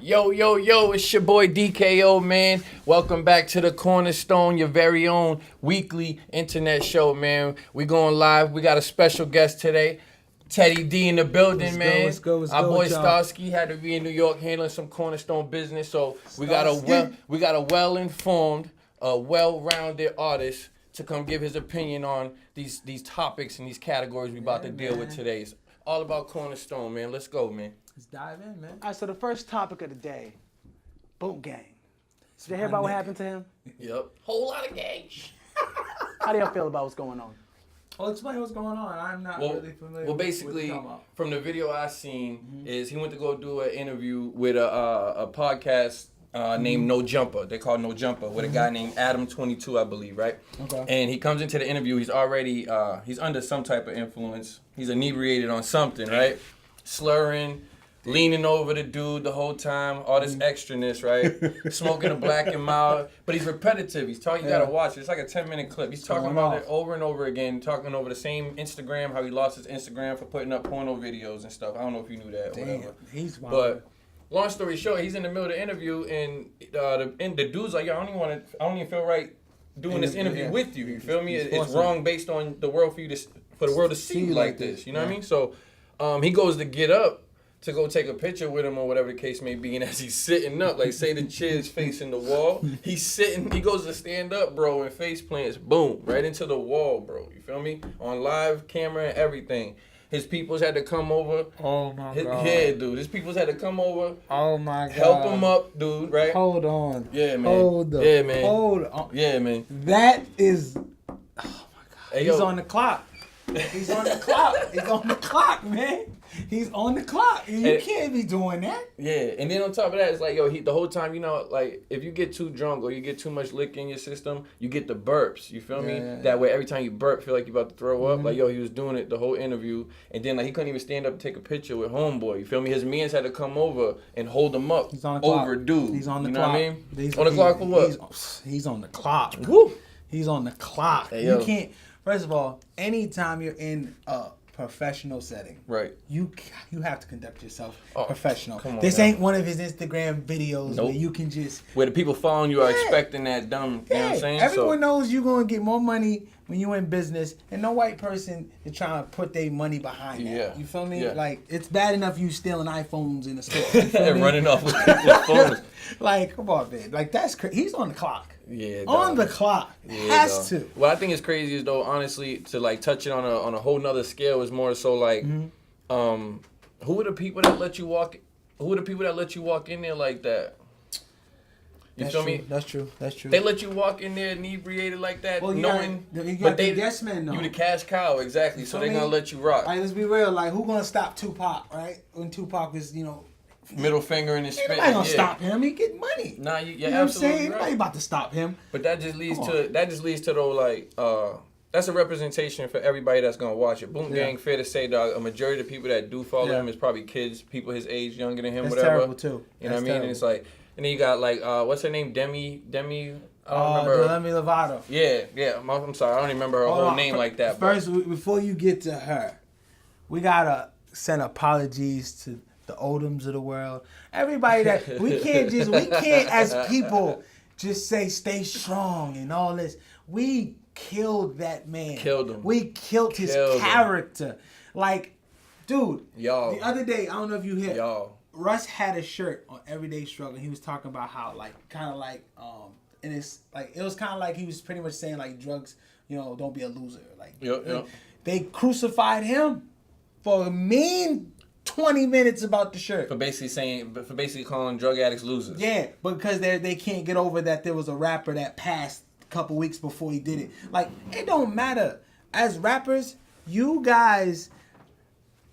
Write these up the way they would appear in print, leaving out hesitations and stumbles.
Yo, it's your boy DKO, man. Welcome back to the CornerStone, your very own weekly internet show, man. We going live. We got a special guest today. Teddy D in the building, man. Let's go, Our boy y'all. Starsky had to be in New York handling some CornerStone business, so we got a well-informed, well-rounded artist to come give his opinion on these topics and these categories we about to deal with today. It's all about CornerStone, man. Let's go, man. Let's dive in, man. All right, so the first topic of the day, Boot Gang. Did you hear about what happened to him? Yep. Whole lot of gangs. How do y'all feel about what's going on? Well, explain what's going on. I'm not really familiar. Well, with basically, what you're talking about. from the video I seen, is he went to go do an interview with a podcast named No Jumper. They call No Jumper with a guy named Adam 22, I believe, right? Okay. And he comes into the interview. He's already he's under some type of influence. He's inebriated on something, right? Slurring. Leaning over the dude the whole time, all this extraness, right? Smoking a black and mild, but he's repetitive. He's talking. You gotta watch it. It's like a 10-minute clip. He's talking about it over and over again, talking over the same Instagram. How he lost his Instagram for putting up porno videos and stuff. I don't know if you knew that. Or whatever. He's wild. But long story short, he's in the middle of the interview, and the dude's like, "Yo, I don't even feel right doing this interview with you. You feel me? It's wrong based on the world for the world to see you like this. You know what I mean? So, he goes to get up to go take a picture with him or whatever the case may be, and as he's sitting up, like say the chair's facing the wall, he's sitting, he goes to stand up, bro, and face plants, boom, right into the wall, bro. You feel me? On live camera and everything. His peoples had to come over. Oh my God. Yeah, dude. His peoples had to come over. Oh my God. Help him up, dude, right? Hold on. Yeah, man. Hold on. Yeah, man. Hold on. Yeah, man. That is. Oh my God. Hey, He's yo. on the clock. He's on the clock. He's on the clock, man. He's on the clock. You can't be doing that. Yeah, and then on top of that, it's like, yo, the whole time, you know, like, if you get too drunk or you get too much liquor in your system, you get the burps, you feel me? That way, every time you burp, feel like you're about to throw up. Like, yo, he was doing it the whole interview, and then, like, he couldn't even stand up and take a picture with homeboy, you feel me? His mans had to come over and hold him up. He's on the clock. Overdue. He's on the you clock. know what I mean? He's on the clock for what? He's on the clock. Woo! He's on the clock. Hey, you yo. can't. First of all, anytime you're in a professional setting, Right. You have to conduct yourself Oh, professional. come on This now. ain't one of his Instagram videos Nope. where you can just. Where the people following you are expecting that dumb, you know what I'm saying? Everyone knows you're gonna get more money when you in business, and no white person is trying to put their money behind that. Yeah. You feel me? Yeah. Like, it's bad enough you stealing iPhones in the store. You feel And me? running off with people's phones. Like, come on, man. Like, that's crazy. He's on the clock. Yeah, On dog. the clock. Yeah, Has dog. to. What I think is crazy is, though, honestly, to like touch it on a whole nother scale is more so like, who are the people that let you walk? Who are the people that let you walk in there like that? You That's feel true. me? That's true. That's true. They let you walk in there inebriated like that, Well, you knowing, got the yes men, though. you the cash cow, exactly. So feel they're me? gonna let you rock. Like, let's be real. Like, who gonna stop Tupac, right? When Tupac was, Middle finger in his spit. nobody gonna stop him. He get money. Nah, you're You know what I'm absolutely saying? right. Nobody about to stop him. But that just leads Come to though, like, that's a representation for everybody that's gonna watch it. Boom Gang, fair to say, dog, a majority of the people that do follow him is probably kids, people his age, younger than him, That's whatever. terrible too. You know what I mean? And it's like, and then you got like, what's her name? Demi. I don't remember. Demi Lovato. Yeah. I'm sorry, I don't even remember her whole name like that. First, before you get to her, we gotta send apologies to the Odoms of the world. Everybody that we can't as people just say stay strong and all this. We killed that man. Killed him. We killed his Killed him. character. Like, dude. Y'all. The other day, I don't know if you hit. Y'all. Russ had a shirt on Everyday Struggle. He was talking about how, like, kind of like, and it's like, it was kind of like he was pretty much saying, like, drugs, don't be a loser. Like, Yep. they crucified him for a mean 20 minutes about the shirt. For basically calling drug addicts losers. Yeah, because they can't get over that there was a rapper that passed a couple weeks before he did it. Like, it don't matter. As rappers, you guys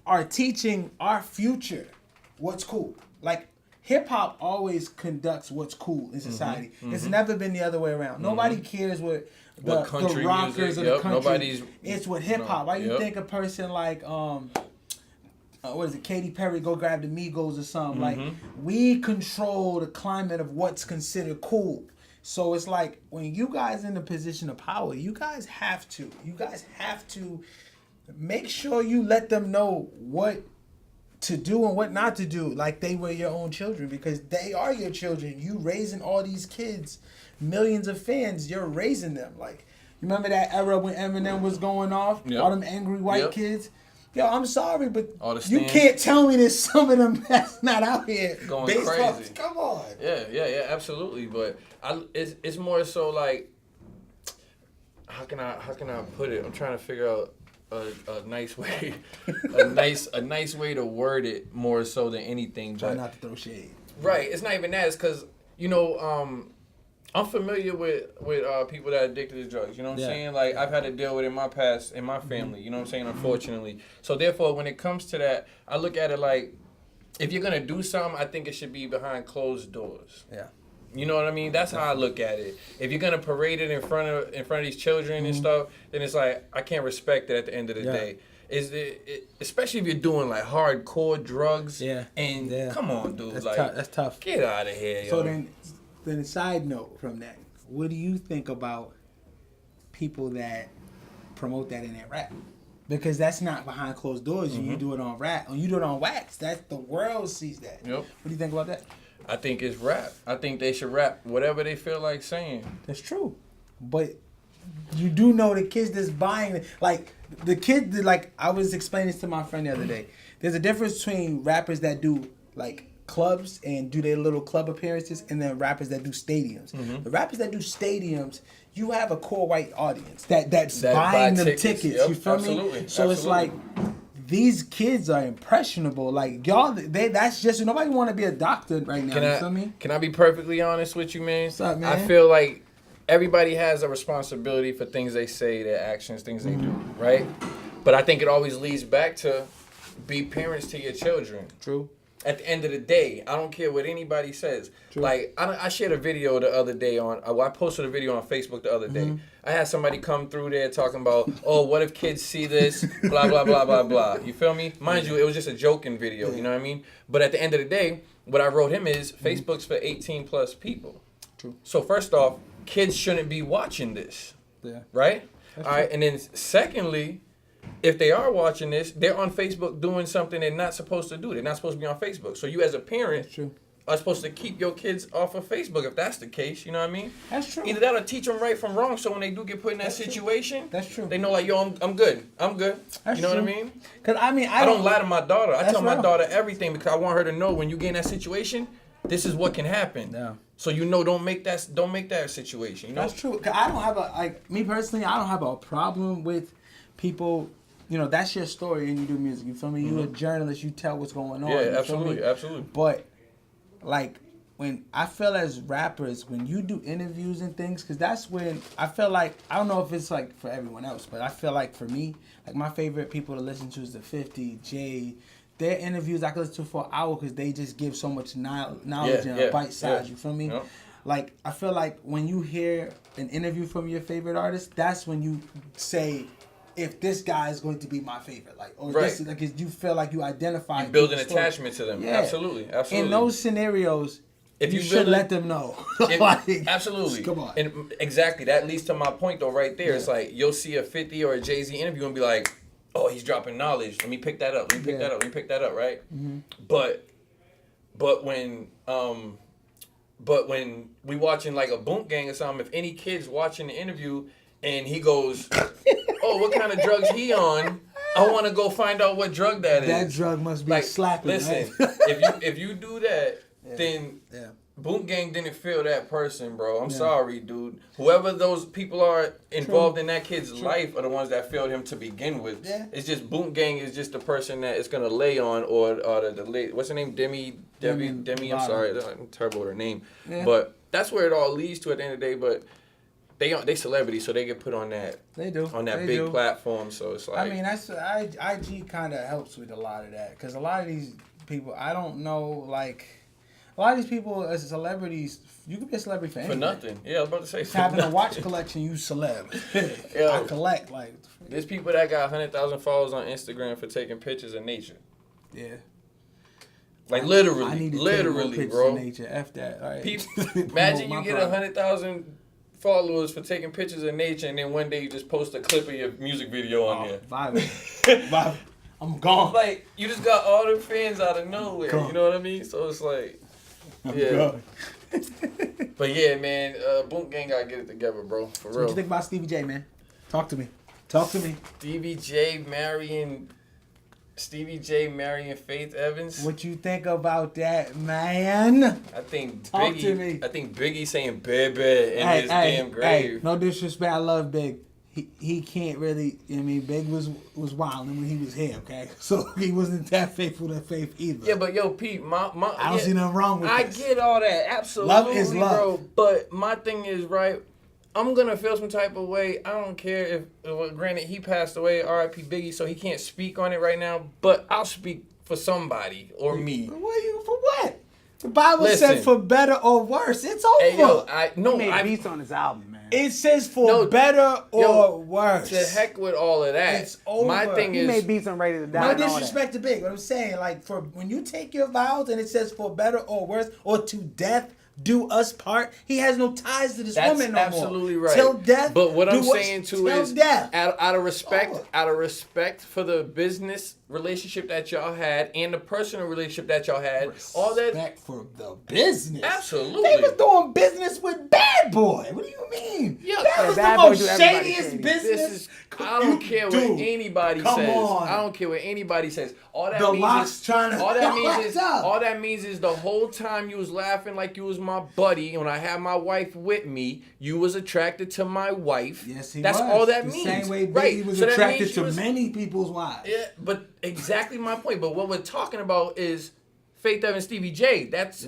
are teaching our future what's cool. Like, hip-hop always conducts what's cool in society. It's never been the other way around. Nobody cares what the country rockers music, of the yep, country. nobody's- It's what hip-hop. Why you yep. think a person like... what is it? Katy Perry go grab the Migos or something. Like, we control the climate of what's considered cool. So it's like, when you guys in the position of power, you guys have to make sure you let them know what to do and what not to do, like they were your own children, because they are your children. You raising all these kids, millions of fans. You're raising them. Like, you remember that era when Eminem was going off, all them angry white kids. Yo, I'm sorry, but you can't tell me there's some of them that's not out here going crazy. Come on. Yeah, absolutely. But it's more so like, how can I put it? I'm trying to figure out a nice way, a nice way to word it more so than anything. Try not to throw shade. Right. It's not even that. It's because I'm familiar with people that are addicted to drugs. You know what I'm saying? Like, I've had to deal with it in my past, in my family. You know what I'm saying? Unfortunately. So therefore, when it comes to that, I look at it like, if you're gonna do something, I think it should be behind closed doors. Yeah. You know what I mean? That's how I look at it. If you're gonna parade it in front of these children and stuff, then it's like, I can't respect it at the end of the day. Especially if you're doing like hardcore drugs. And come on, dude. That's tough. Get out of here, yo. So then a side note from that, what do you think about people that promote that in their rap? Because that's not behind closed doors. You do it on rap. When you do it on wax, that's the world sees that. Yep. What do you think about that? I think it's rap. I think they should rap whatever they feel like saying. That's true. But you do know the kids that's buying it. Like, the kid, like, I was explaining this to my friend the other day. There's a difference between rappers that do, like, clubs and do their little club appearances, and then rappers that do stadiums. The rappers that do stadiums, you have a core white audience that's buying them tickets. Yep, you feel me? So it's like, these kids are impressionable. Like, y'all, that's just, nobody want to be a doctor right now. You feel me? Can I be perfectly honest with you, man? What's up, man? I feel like everybody has a responsibility for things they say, their actions, things they do, right? But I think it always leads back to be parents to your children. True. At the end of the day, I don't care what anybody says. True. Like, I shared a video the other day I posted a video on Facebook the other day. I had somebody come through there talking about, oh, what if kids see this, blah, blah, blah, blah, blah. You feel me? Mind you, it was just a joking video, you know what I mean? But at the end of the day, what I wrote him is, Facebook's for 18 plus people. True. So first off, kids shouldn't be watching this. Yeah. Right? That's all right. And then secondly, if they are watching this, they're on Facebook doing something they're not supposed to do. They're not supposed to be on Facebook. So you as a parent are supposed to keep your kids off of Facebook if that's the case. You know what I mean? That's true. Either that'll teach them right from wrong, so when they do get put in that situation, that's true. They know, like, yo, I'm good. I'm good. That's you know true. what I mean? Because, I mean, I don't lie to my daughter. I tell my daughter everything because I want her to know when you get in that situation, this is what can happen. Yeah. So don't make that a situation. You know? That's true. Cause I don't have me personally, I don't have a problem with people. You know, that's your story and you do music. You feel me? You're a journalist. You tell what's going on. Yeah, absolutely. But, like, when I feel as rappers, when you do interviews and things, because that's when I feel like, I don't know if it's like for everyone else, but I feel like for me, like my favorite people to listen to is the 50, Jay. Their interviews I can listen to for an hour because they just give so much knowledge and a bite size. You feel me? Yep. Like, I feel like when you hear an interview from your favorite artist, that's when you say, if this guy is going to be my favorite, like, or this is, like, you feel like you identify. You build an attachment to them. Yeah. Absolutely. In those scenarios, if you should let them know. Absolutely. Come on. And exactly. That leads to my point, though, right there. Yeah. It's like, you'll see a 50 or a Jay-Z interview and be like, oh, he's dropping knowledge. Let me pick that up. Let me pick that up, right? Mm-hmm. But when we watching, like, a Boom Gang or something, if any kid's watching the interview and he goes, oh, what kind of drugs he on? I want to go find out what drug that is. That drug must be slapping. Listen, right? if you do that, then Boom Gang didn't feel that person, bro. I'm sorry, dude. Whoever those people are involved in that kid's life are the ones that failed him to begin with. Yeah. It's just Boom Gang is just the person that it's gonna lay on, or the what's her name? Demi. I'm sorry, I'm terrible with her name. Yeah. But that's where it all leads to at the end of the day. But they celebrities, so they get put on that. They do on that big platform. So it's like, I mean, that's IG kind of helps with a lot of that, because a lot of these people, I don't know, like. A lot of these people as celebrities, you can be a celebrity for anything. For nothing. Yeah, I was about to say for having nothing. a watch collection, you celeb. I collect, like. There's people that got 100,000 followers on Instagram for taking pictures of nature. Yeah. Like, literally, I need to literally, take more bro. Of nature. F that, all right? Imagine you get 100,000 followers for taking pictures of nature, and then one day you just post a clip of your music video on here. Vibe. I'm gone. Like, you just got all the fans out of nowhere. Gone. You know what I mean? So it's like, I'm yeah. gone. But yeah, man, Boom Gang gotta get it together, bro. For So real. what you think about Stevie J, man? Talk to me. Talk to me. Stevie J marrying Faith Evans. What you think about that, man? I think Talk Biggie. to me. I think Biggie saying baby in his damn grave. Hey, no disrespect, I love Big. He can't really. I mean, Big was wilding when he was here. Okay, so he wasn't that faithful to Faith either. Yeah, but yo, Pete, I don't see nothing wrong with I this. get all that, absolutely, Love is love. bro. But my thing is, right, I'm gonna feel some type of way. I don't care if, granted, he passed away, R.I.P. Biggie, so he can't speak on it right now. But I'll speak for somebody or me. For what? The Bible said for better or worse. It's over. Hey, yo, He made beats on his album, man. It says for better or worse. To heck with all of that. It's over. My thing He is, made beats on Ready to Die. No and all that. disrespect to Big. What I'm saying, like, for when you take your vows and it says for better or worse or to death do us part, he has no ties to this that's woman no more. absolutely right. Till death. But what I'm do us saying too till is, death. out of respect, Oh. out of respect for the business relationship that y'all had and the personal relationship that y'all had, all that. Respect for the business. Absolutely. They was doing business with Bad Boy. What do you mean? Yeah, that was Bad the Boy most do everybody shadiest shady. business. This is. I don't care what anybody come says. on. I don't care what anybody says. All that The means Lock's is trying to. all that means is What's up? all that means is the whole time you was laughing like you was my buddy, and when I had my wife with me, you was attracted to my wife. Yes, he That's was. all that the means. Same way Biggie right. was So that attracted means to you was- many people's wives. Yeah, but exactly my point. But what we're talking about is Faith Evans, Stevie J. That's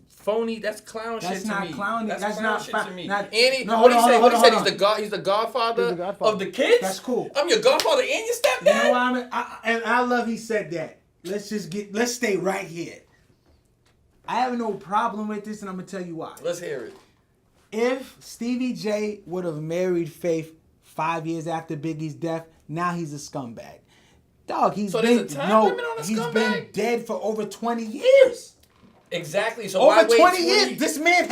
phony. That's clown That's shit to not me. clowny. That's That's clown not shit fa- to me. not- And he, No, what he hold on, said? hold What on, he said? hold He's the godfather, He's the godfather. of the kids. That's cool. I'm your godfather and your stepdad. You know what I love he said that. Let's stay right here. I have no problem with this, and I'm gonna tell you why. Let's hear it. If Stevie J would have married Faith 5 years after Biggie's death, now he's a scumbag. Dog, he's So been there's a time limit on a he's scumbag? been dead for over 20 years. Exactly. So why Over wait 20 years. This man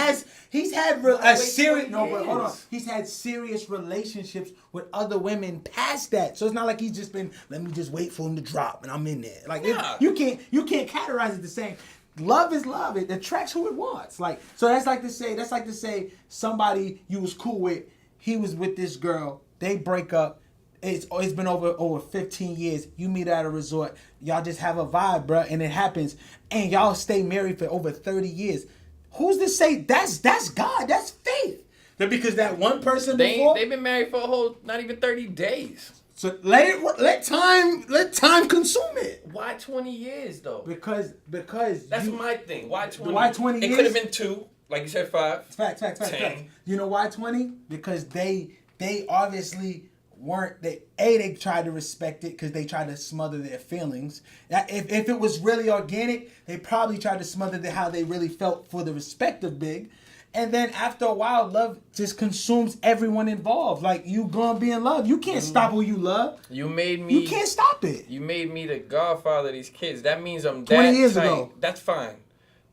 he's had Why a wait serious 20 no, but hold on. years? He's had serious relationships with other women past that. So it's not like he's just been, let me just wait for him to drop and I'm in there. Like Nah. you can't categorize it the same. Love is love. It attracts who it wants. Like, so that's like to say somebody you was cool with, he was with this girl, they break up. It's been over 15 years. You meet at a resort. Y'all just have a vibe, bruh, and it happens. And y'all stay married for over 30 years. Who's to say that's God? That's faith. That because that one person before. They've been married for a whole not even 30 days. So let time consume it. Why 20 years though? Because That's my thing. Why 20? Why 20 It years? could have been 2, like you said, 5. Fact. 10. You know why 20? Because they obviously weren't they tried to respect it because they tried to smother their feelings. If it was really organic, they probably tried to smother how they really felt for the respect of Big. And then after a while, love just consumes everyone involved. Like, you gonna be in love. You can't stop who you love. You made me. You can't stop it. You made me the godfather of these kids. That means I'm 20 that years tight. ago. That's fine.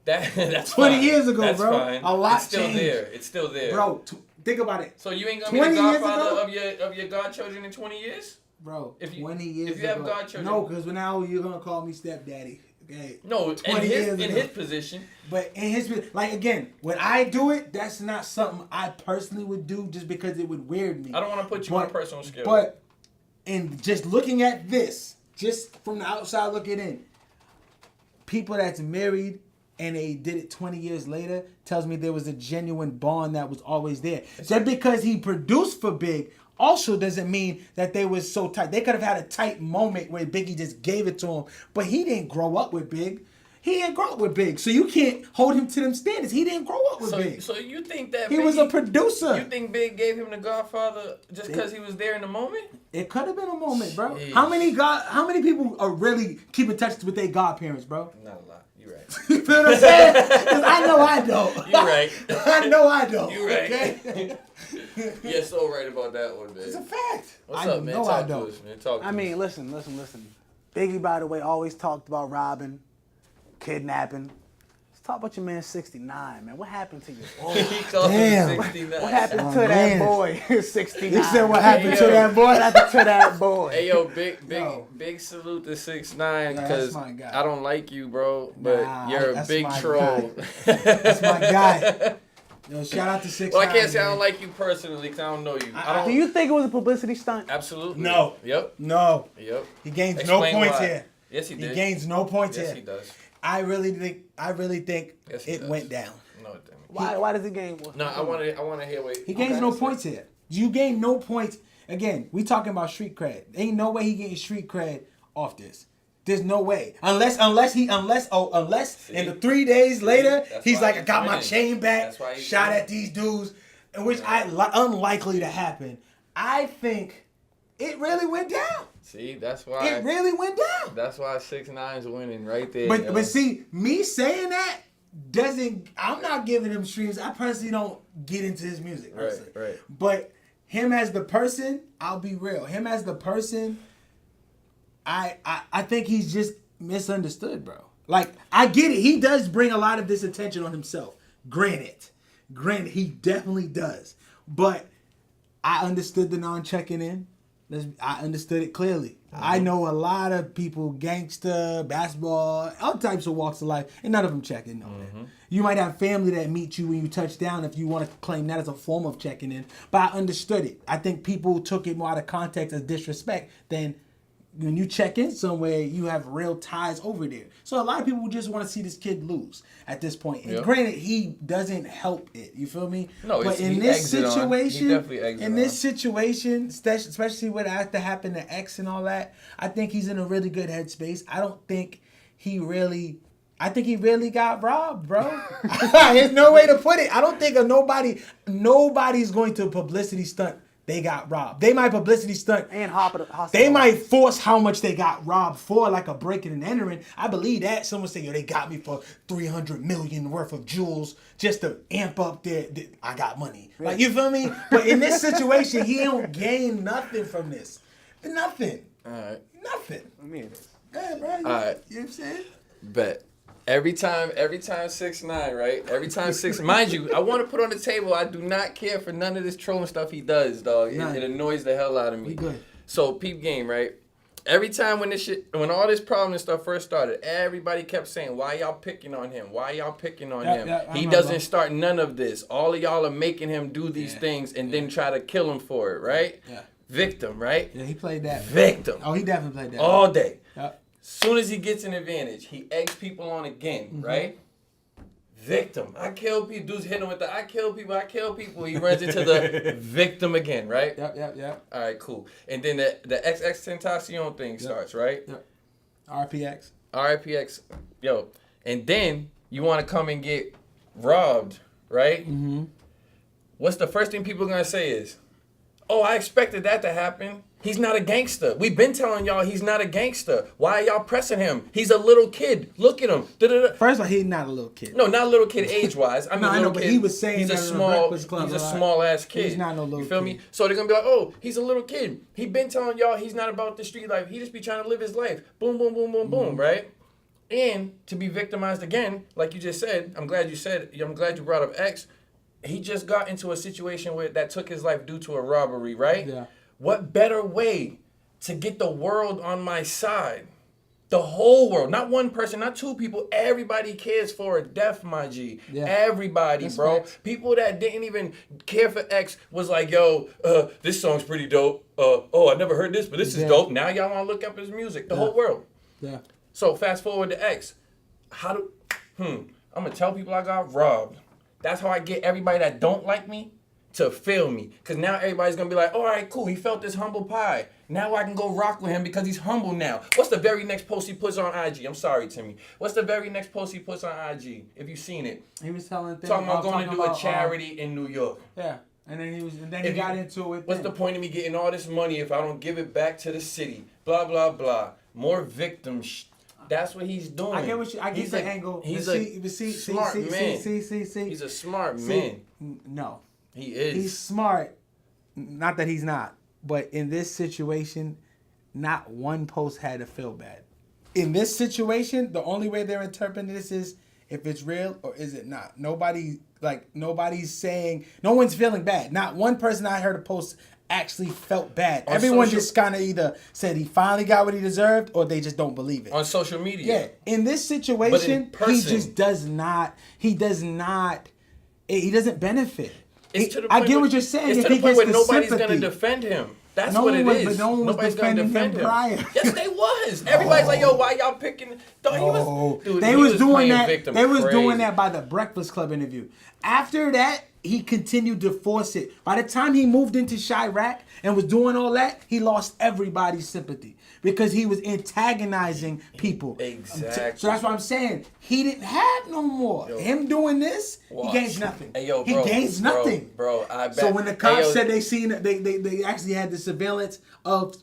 That's 20 fine. years ago, That's bro. Fine. A lot It's still changed. there. It's still there. Bro, think about it. So you ain't gonna be the 20 years godfather ago? of your godchildren in 20 years? Bro, If you- 20 years if you have ago. godchildren- No, because now you're going to call me stepdaddy. Okay. No, 20 years in ago. his position. But in his, like, again, when I do it, that's not something I personally would do just because it would weird me. I don't want to put you on a personal scale. But in just looking at this, just from the outside looking in, people that's married and they did it 20 years later tells me there was a genuine bond that was always there. Just because he produced for Big also doesn't mean that they was so tight. They could have had a tight moment where Biggie just gave it to him, but he didn't grow up with Big. He didn't grow up with Big, so you can't hold him to them standards. He didn't grow up with Big. So you think that He was a producer. You think Big gave him the Godfather just because he was there in the moment? It could have been a moment, bro. Jeez. How many people are really keep in touch with their godparents, bro? Not a lot. You're right. You feel what I'm saying? 'Cause I know I don't. You're right. I know I don't. You're right. Okay? You're so right about that one, man. It's a fact. What's I up, man? know Talk I to don't. us, man. Talk to I mean, us. listen. Biggie, by the way, always talked about robbing, kidnapping. He's Talk about your man 69, man. What happened to you? He called Damn. him 69. What happened Oh, to that man. boy? 69. You said what happened Hey, to yo. that boy? What happened to that boy? Hey yo, Yo. big salute to 6ix9ine Yeah, that's because my guy. I don't like you, bro, but Nah, you're a that's big my troll. That's my guy. Yo, shout out to 6ix9ine. Well, I can't say I man. don't like you personally because I don't know you. I don't. Do you think it was a publicity stunt? Absolutely. No. Yep. No. Yep. He gains Explain no points why. here. Yes, he He did. gains no points Yes, here. he does. I really think Yes, he it does. went down. No, it didn't. Why does he gain? No, I want to hear what He gains no points here. You gain no points. Again, we talking about street cred. Ain't no way he getting street cred off this. There's no way. Unless in the 3 days later, That's he's why like, I he's got my winning. chain back, That's why he's shot winning. at these dudes, and which unlikely to happen. I think it really went down. See, that's why. It really went down. That's why 6ix9ine's winning right there. yo. But see, me saying that I'm not giving him streams. I personally don't get into his music. Personally. Right. But him as the person, I'll be real. Him as the person, I think he's just misunderstood, bro. Like, I get it. He does bring a lot of this attention on himself. Granted, he definitely does. But I understood the non-checking in. I understood it clearly. Mm-hmm. I know a lot of people, gangster, basketball, all types of walks of life, and none of them checking on it. You might have family that meet you when you touch down if you want to claim that as a form of checking in. But I understood it. I think people took it more out of context as disrespect than when you check in somewhere, you have real ties over there. So a lot of people just want to see this kid lose at this point. And granted, he doesn't help it. You feel me? No, but in he this egged it on. He situation, definitely egged it in on. this situation, especially what had to happen to X and all that, I think he's in a really good headspace. I think he really got robbed, bro. There's no way to put it. I don't think nobody's going to publicity stunt. They got robbed. They might publicity stunt. And hospital. They might force how much they got robbed for, like a breaking and entering. I believe that. Someone say, yo, they got me for $300 million worth of jewels just to amp up their I got money. Like, you feel me? But in this situation, he don't gain nothing from this. Nothing. All right. Nothing. I mean, it is. Yeah, bro. All right. You know what I'm saying? Bet. Every time 6ix9ine, right? Every time mind you, I want to put on the table, I do not care for none of this trolling stuff he does, dog. It annoys the hell out of me. We good. So, peep game, right? Every time when all this problem and stuff first started, everybody kept saying, why y'all picking on him? Why y'all picking on him? He doesn't start none of this. All of y'all are making him do these things and then try to kill him for it, right? Yeah. Victim, right? Yeah, he played that. Victim. Oh, he definitely played that. All day. Yep. Soon as he gets an advantage, he eggs people on again, right? Victim. I kill people. Dude's hitting him with the I kill people. He runs into the victim again, right? Yep. All right, cool. And then the XX Tentacion thing starts, right? Yep. RPX. RPX, yo. And then you want to come and get robbed, right? Mm-hmm. What's the first thing people are going to say is, oh, I expected that to happen. He's not a gangster. We've been telling y'all he's not a gangster. Why are y'all pressing him? He's a little kid. Look at him. Da-da-da. First of all, he's not a little kid. No, not a little kid age-wise. I mean, No, I little know, but kid, he was saying he's a that in the small, Breakfast Club he's a a lot. small-ass kid. He's not no little You feel me? kid. So they're going to be like, oh, he's a little kid. He been telling y'all he's not about the street life. He just be trying to live his life. Boom, boom, boom, boom, boom, right? And to be victimized again, like you just said, I'm glad you brought up X. He just got into a situation that took his life due to a robbery, right? Yeah. What better way to get the world on my side? The whole world, not one person, not two people. Everybody cares for a death, my G. Yeah. Everybody, That's bro. facts. People that didn't even care for X was like, yo, this song's pretty dope. Oh, I never heard this, but this is dope. Now y'all want to look up his music. The whole world. Yeah. So fast forward to X. I'm gonna tell people I got robbed. That's how I get everybody that don't like me to feel me. Cause now everybody's gonna be like, all right, cool, he felt this humble pie. Now I can go rock with him because he's humble now. What's the very next post he puts on IG? I'm sorry, Timmy. What's the very next post he puts on IG? If you've seen it. He was talking About going to do a charity in New York. Yeah. And then he got into it. What's the point of me getting all this money if I don't give it back to the city? Blah, blah, blah. More victims. That's what he's doing. I get the angle. He's a smart man. See. He's a smart man. No. He is. He's smart. Not that he's not. But in this situation, not one post had to feel bad. In this situation, the only way they're interpreting this is if it's real or is it not. Nobody's saying, no one's feeling bad. Not one person I heard a post actually felt bad. Everyone just kind of either said he finally got what he deserved or they just don't believe it. On social media. Yeah. In this situation, he just does not, he doesn't benefit. I get what you're saying. It's to the point where nobody's going to defend him. That's what it is. But no one was defending him prior. Yes, they was. Everybody's like, yo, why y'all picking? They was doing that by the Breakfast Club interview. After that, he continued to force it. By the time he moved into Chirac and was doing all that, he lost everybody's sympathy because he was antagonizing people. Exactly. So that's what I'm saying. He didn't have no more. Him doing this, he gains nothing. Hey, yo, he gains nothing. Bro, I bet. So when the cops said they actually had the surveillance of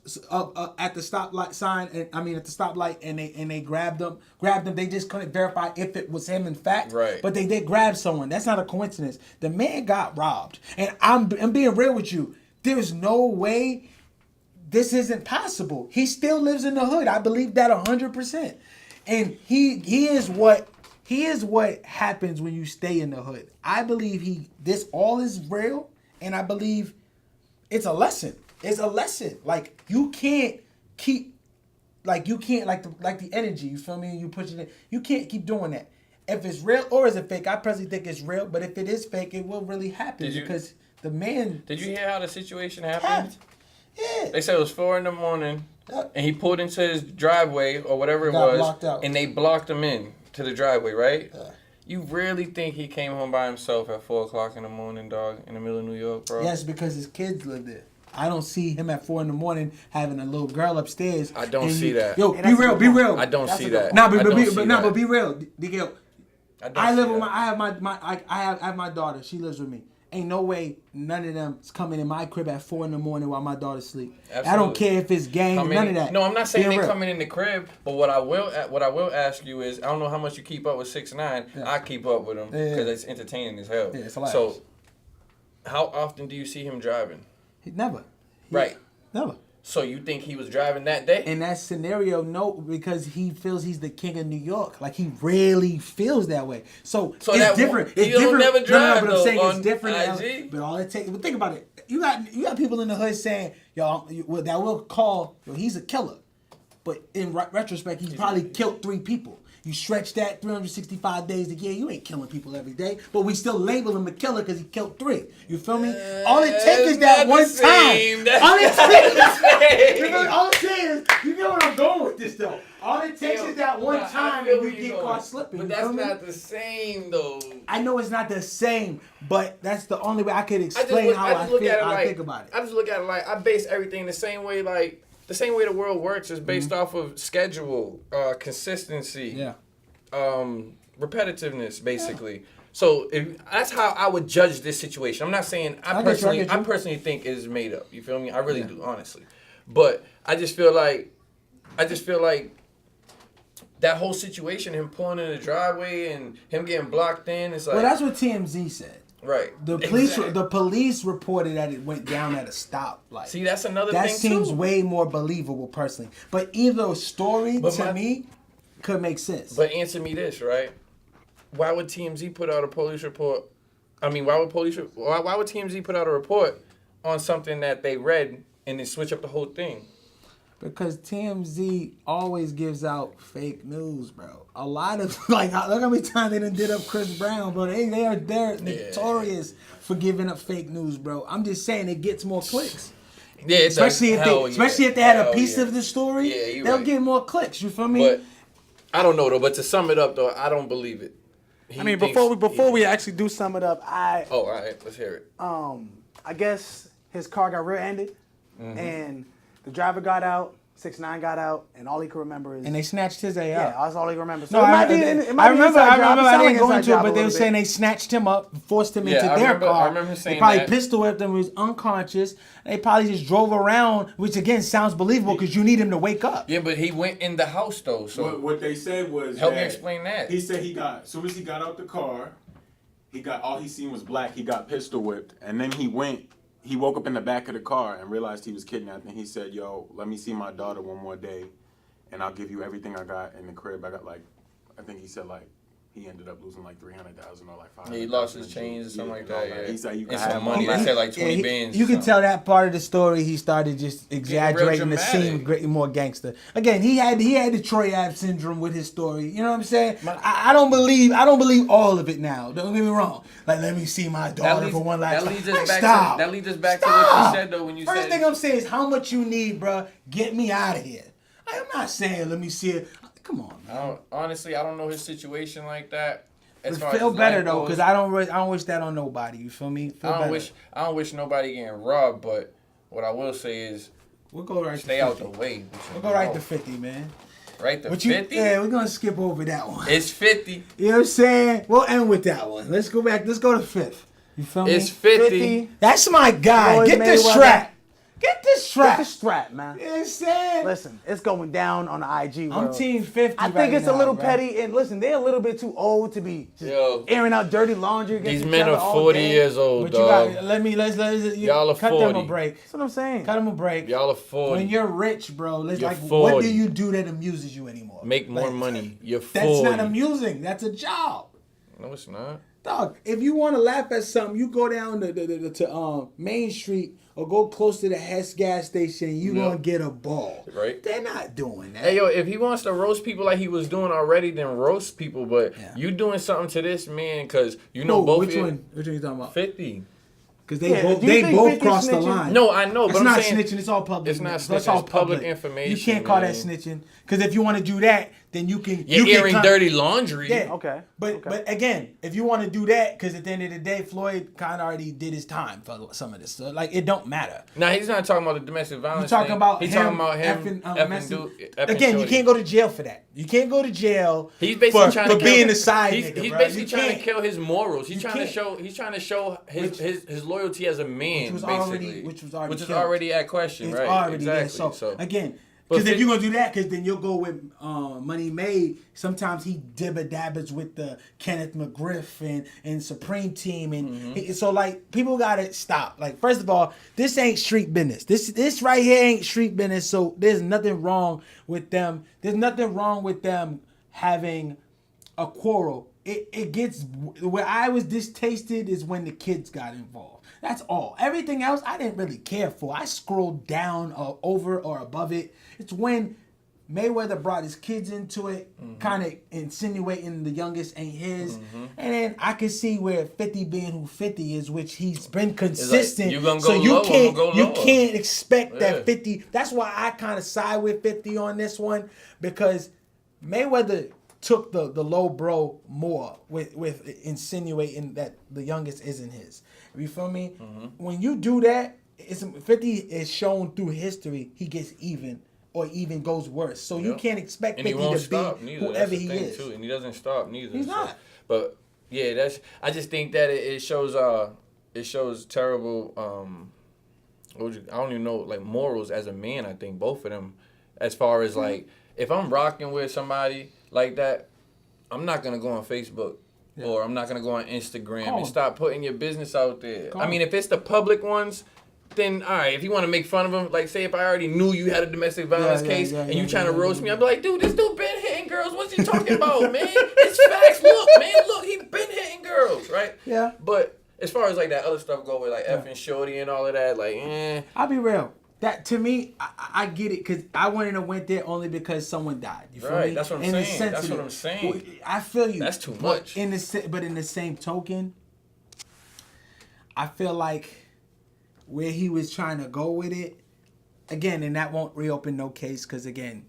at the stoplight sign, at the stoplight, and they grabbed them. They just couldn't verify if it was him in fact. Right. But they did grab someone. That's not a coincidence. The man got robbed, and I'm being real with you. There's no way this isn't possible. He still lives in the hood. I believe that 100%. And he is what happens when you stay in the hood. I believe this all is real, and I believe it's a lesson. It's a lesson. Like you can't keep like the energy, you feel me? You pushing it. You can't keep doing that. If it's real or is it fake, I personally think it's real, but if it is fake, it will really happen because the man. Did you hear how the situation happened? Yeah. They said it was 4 a.m. and he pulled into his driveway or whatever it was, blocked out. and they blocked him in to the driveway, right? Yeah. You really think he came home by himself at 4:00 in, dog, in the middle of New York, bro? Yes, because his kids live there. I don't see him at 4 a.m. having a little girl upstairs. I don't see that. Yo, be real. I don't see that. But be real. I live with I have my daughter. She lives with me. Ain't no way none of them is coming in my crib at 4 a.m. while my daughter sleep. Absolutely. I don't care if it's gang, none of that. No, I'm not saying they coming in the crib, but what I will ask you is, I don't know how much you keep up with 6ix9ine. Yeah. I keep up with him because it's entertaining as hell. Yeah, it's hilarious. So, how often do you see him driving? Never. Right. Never. So you think he was driving that day? In that scenario, no, because he feels he's the king of New York. Like he really feels that way. So it's different. It's different. Never drive, but I'm saying it's on different. IG? But all it takes. But think about it. You got people in the hood saying, "Yo, that will call. Yo, he's a killer." But in retrospect, he's probably killed 3 people. You stretch that 365 days a year, you ain't killing people every day. But we still label him a killer because he killed 3. You feel me? All it takes is that one time. All it takes is, you know what I'm going with this though. All it takes is that one time and you get caught slipping. But that's not the same though. I know it's not the same, but that's the only way I could explain how I think about it. I just look at it like I base everything the same way, like the same way the world works is based off of schedule, consistency, repetitiveness, basically. Yeah. So that's how I would judge this situation. I'm not saying I personally think it's made up. You feel me? I really do, honestly. But I just feel like that whole situation, him pulling in the driveway and him getting blocked in, it's like. Well, that's what TMZ said. Right. The police reported that it went down at a stoplight. See, that's another thing too. That seems way more believable, personally. But either story to me could make sense. But answer me this, right? Why would TMZ put out a police report? I mean, why would TMZ put out a report on something that they read and then switch up the whole thing? Because TMZ always gives out fake news, bro. A lot of look how many times they done did up Chris Brown, bro. They're notorious for giving up fake news, bro. I'm just saying it gets more clicks. Yeah, especially if they had a piece of the story, they'll get more clicks. You feel me? But I don't know though. But to sum it up though, I don't believe it. Before we actually do sum it up, all right, let's hear it. I guess his car got rear-ended, and the driver got out, 6ix9ine got out, and all he could remember is... And they snatched his A out. Yeah, that's all he remembers. So no, I remember, I didn't go into it, but they were saying they snatched him up, forced him into their car. I remember saying they probably pistol whipped him, he was unconscious. They probably just drove around, which again sounds believable because you need him to wake up. Yeah, but he went in the house though, so... What they said was help me explain that. He said as soon as he got out the car, all he seen was black, he got pistol whipped, and then he woke up in the back of the car and realized he was kidnapped. And he said, yo, let me see my daughter one more day, and I'll give you everything I got in the crib. I got I think he said he ended up losing like 300,000 or like 500,000. Yeah, he lost his chains or something like that. Yeah. He said you can and have some money. all He that. said like 20 bands. You or can something. tell that part of the story. He started just exaggerating to seem more gangster. Again, he had the Troy Ave syndrome with his story. You know what I'm saying? I don't believe all of it now. Don't get me wrong. Like, let me see my daughter for one last time. That leads us back to what you said though when you First said. thing I'm saying is how much you need, bro. Get me out of here. I'm not saying let me see it. Come on, man. Honestly, I don't know his situation like that. As feel better though, because I don't wish that on nobody. You feel me? I don't wish nobody getting robbed, but what I will say is we'll go right. Stay out the way. We'll go right to 50, man. Right to 50? Yeah, we're gonna skip over that one. It's 50. You know what I'm saying? We'll end with that one. Let's go back. Let's go to 5th. You feel me? It's 50. That's my guy. Get this strap. Get this strap. Get the strap, man. You know what I'm saying? Listen, it's going down on the IG world. I'm team 50 I think it's a little petty, and listen, they're a little bit too old to be just airing out dirty laundry against These each men other are 40 years old, dog. Y'all are 40. Cut them a break. That's what I'm saying. Cut them a break. Y'all are 40. When you're rich, bro, let's You're like, 40. what do you do that amuses you anymore? Make more money. You're 40. That's not amusing. That's a job. No, it's not. Dog, if you want to laugh at something, you go down to Main Street or go close to the Hess gas station and you're going to get a ball. Right. They're not doing that. Hey, yo, if he wants to roast people like he was doing already, then roast people. But you doing something to this man because you know both Which one you talking about? 50. Because they both crossed the line. No, I know, but it's I'm not saying snitching. It's all public. It's not snitching. It's all It's public information. You can't call that snitching. Because if you want to do that, then you can. You're airing dirty laundry. Yeah. Okay. But again, if you want to do that, because at the end of the day, Floyd kind of already did his time for some of this. So like, it don't matter. Nah, he's not talking about the domestic violence. He's talking about He's him. talking about him. Again, you can't go to jail for that. You can't go to jail. He's basically trying to being the side nigga, He's bro. basically trying to kill his morals. He's trying to show his loyalty as a man, which is already at question, it's right? Already exactly. There. So again. But Because if you're gonna do that, because then you'll go with Money Made. Sometimes he dibba-dabbers with the Kenneth McGriff and Supreme Team, and so like people gotta stop. Like first of all, this ain't street business. This right here ain't street business. So there's nothing wrong with them. There's nothing wrong with them having a quarrel. It gets where I was distasted is when the kids got involved. That's all. Everything else I didn't really care for. I scrolled down over or above it. It's when Mayweather brought his kids into it, kind of insinuating the youngest ain't his. And then I can see where 50 being who 50 is, which he's been consistent. Like, you gonna go so low, you can't expect that 50. That's why I kind of side with 50 on this one, because Mayweather took the low bro more with insinuating that the youngest isn't his. You feel me? When you do that, 50 is shown through history. He gets even or even goes worse. So you can't expect 50 to be whoever he is. Too. And he doesn't stop neither. He's not. But yeah, I just think that it shows terrible. I don't even know, like, morals as a man. I think both of them, as far as like, if I'm rocking with somebody like that, I'm not gonna go on Facebook or I'm not gonna go on Instagram and stop putting your business out there. I mean, if it's the public ones, then all right. If you want to make fun of them, like say if I already knew you had a domestic violence case and you trying to roast me, I'd be like, dude, this dude been hitting girls. What's he talking about, man? It's facts. Look, he been hitting girls, right? Yeah. But as far as like that other stuff go with like effing shorty and all of that, like, I'll be real. That to me, I get it, because I wouldn't have went there only because someone died. You feel me? That's what I'm saying. That's what I'm saying. I feel you. That's too much. But in the same token, I feel like where he was trying to go with it, again, and that won't reopen no case, because again,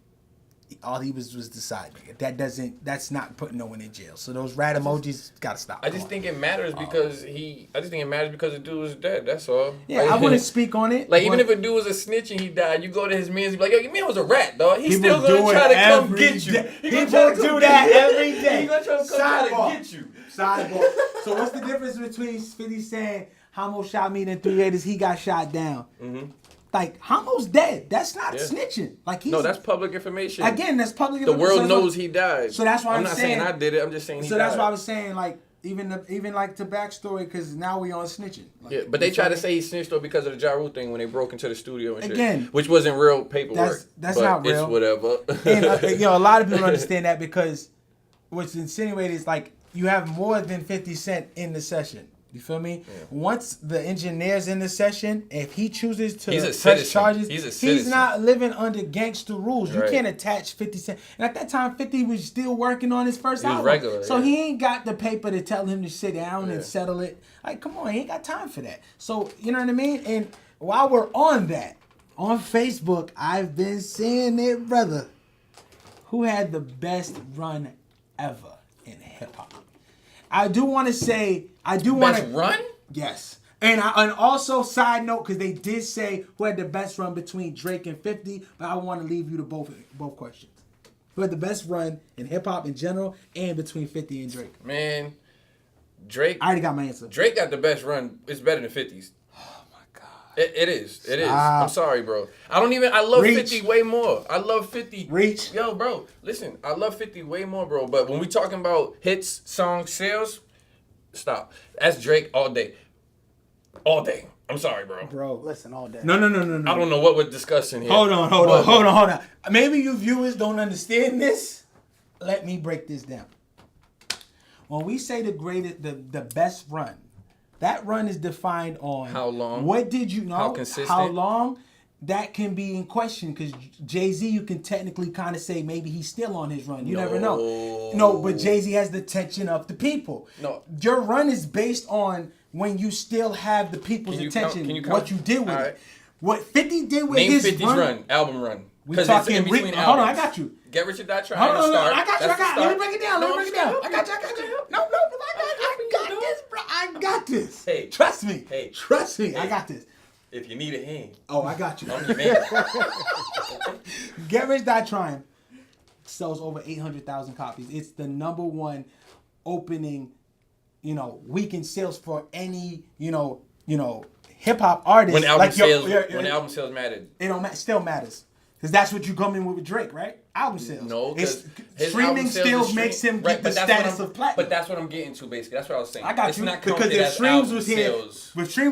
all he was deciding. That's not putting no one in jail. So those rat emojis gotta stop. I just think it matters because the dude was dead. That's all. Yeah, like, I wouldn't speak on it. Like, even if a dude was a snitch and he died, you go to his man's and be like, yo, your man was a rat, dog. He's still gonna try to come get you. People do that every day. He's gonna try to get you. Sidebar. So what's the difference between 50 saying Hamo shot me, then 3 days he got shot down? Like, Hamo's dead. That's not snitching. Like, no, that's public information. Again, that's public information. The information. world knows he died. So that's why I'm not saying I did it. I'm just saying he died. So that's why I was saying, like, even like the backstory, because now we on snitching. Like, yeah, but they try to say he snitched though because of the Ja Rule thing when they broke into the studio and shit. Again, which wasn't real paperwork. That's not real. It's whatever. And a lot of people don't understand that, because what's insinuated is like you have more than 50 Cent in the session. You feel me? Yeah. Once the engineer's in the session, if he chooses to press charges, he's not living under gangster rules. Right. You can't attach 50 Cent. And at that time, 50 was still working on his first album. Regular, so he ain't got the paper to tell him to sit down and settle it. Like, come on, he ain't got time for that. So, you know what I mean? And while we're on that, on Facebook, I've been seeing it, brother. Who had the best run ever in hip-hop? I do want to say... Best run? Yes. And also, side note, because they did say who had the best run between Drake and 50, but I want to leave you to both questions. Who had the best run in hip-hop in general and between 50 and Drake? Man, Drake... I already got my answer. Drake got the best run. It's better than 50's. Oh, my God. It is. It is. I'm sorry, bro. I love Reach. 50 way more. I love 50. Reach. Yo, bro, listen. I love 50 way more, bro. But when we talking about hits, songs, sales... Stop. That's Drake all day. All day. I'm sorry, bro. Bro. Listen, all day. No. I don't know what we're discussing here. Hold on. Maybe you viewers don't understand this. Let me break this down. When we say the best run, that run is defined on... How long? What did you know? How consistent? How long? That can be in question because Jay-Z, you can technically kind of say maybe he's still on his run. You never know. No, but Jay-Z has the attention of the people. No. Your run is based on when you still have the people's attention, what you did with it. What 50 did with his Name 50's run, album run. We talking hold on, I got you. Get Rich or Die Trying. Hold on, I got you. Let me break it down. I got you. No, I got this, bro. I got this. Hey. Trust me. I got this. If you need a hand. Oh, I got you. I'm your man. Get Rich Die Trying sells over 800,000 copies. It's the number one opening, weekend sales for any, hip hop artist. When album sales mattered. It still matters. Because that's what you come in with Drake, right? Album sales. No, because streaming still makes him get the status of platinum. But that's what I'm getting to, basically. That's what I was saying. I got you. Because if Streams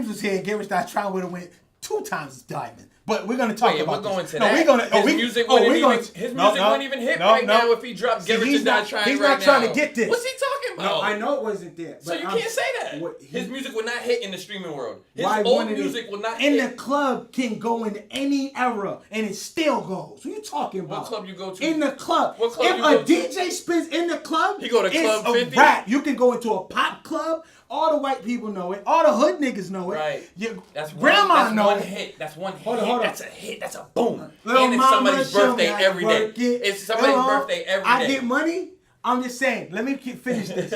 was here, Get Rich Die Trying would have went 2 times as diamond. But we're gonna talk about this. His music wouldn't even hit right now if he dropped Get Rich or Die Trying. He's not trying to get this. What's he talking about? No, I know it wasn't there. So you can't say that. His music would not hit in the streaming world. His old music will not hit. In the club can go in any era and it still goes. What are you talking about? What club you go to? In the club. What club if you go a DJ spins in the club, he go to Club 50. Rap. You can go into a pop club. All the white people know it. All the hood niggas know it. Right. That's one hit. That's one hit. Hold on. That's a hit. That's a boom. Little and it's somebody's birthday every day. It's somebody's birthday every day. I get money. I'm just saying. Let me finish this.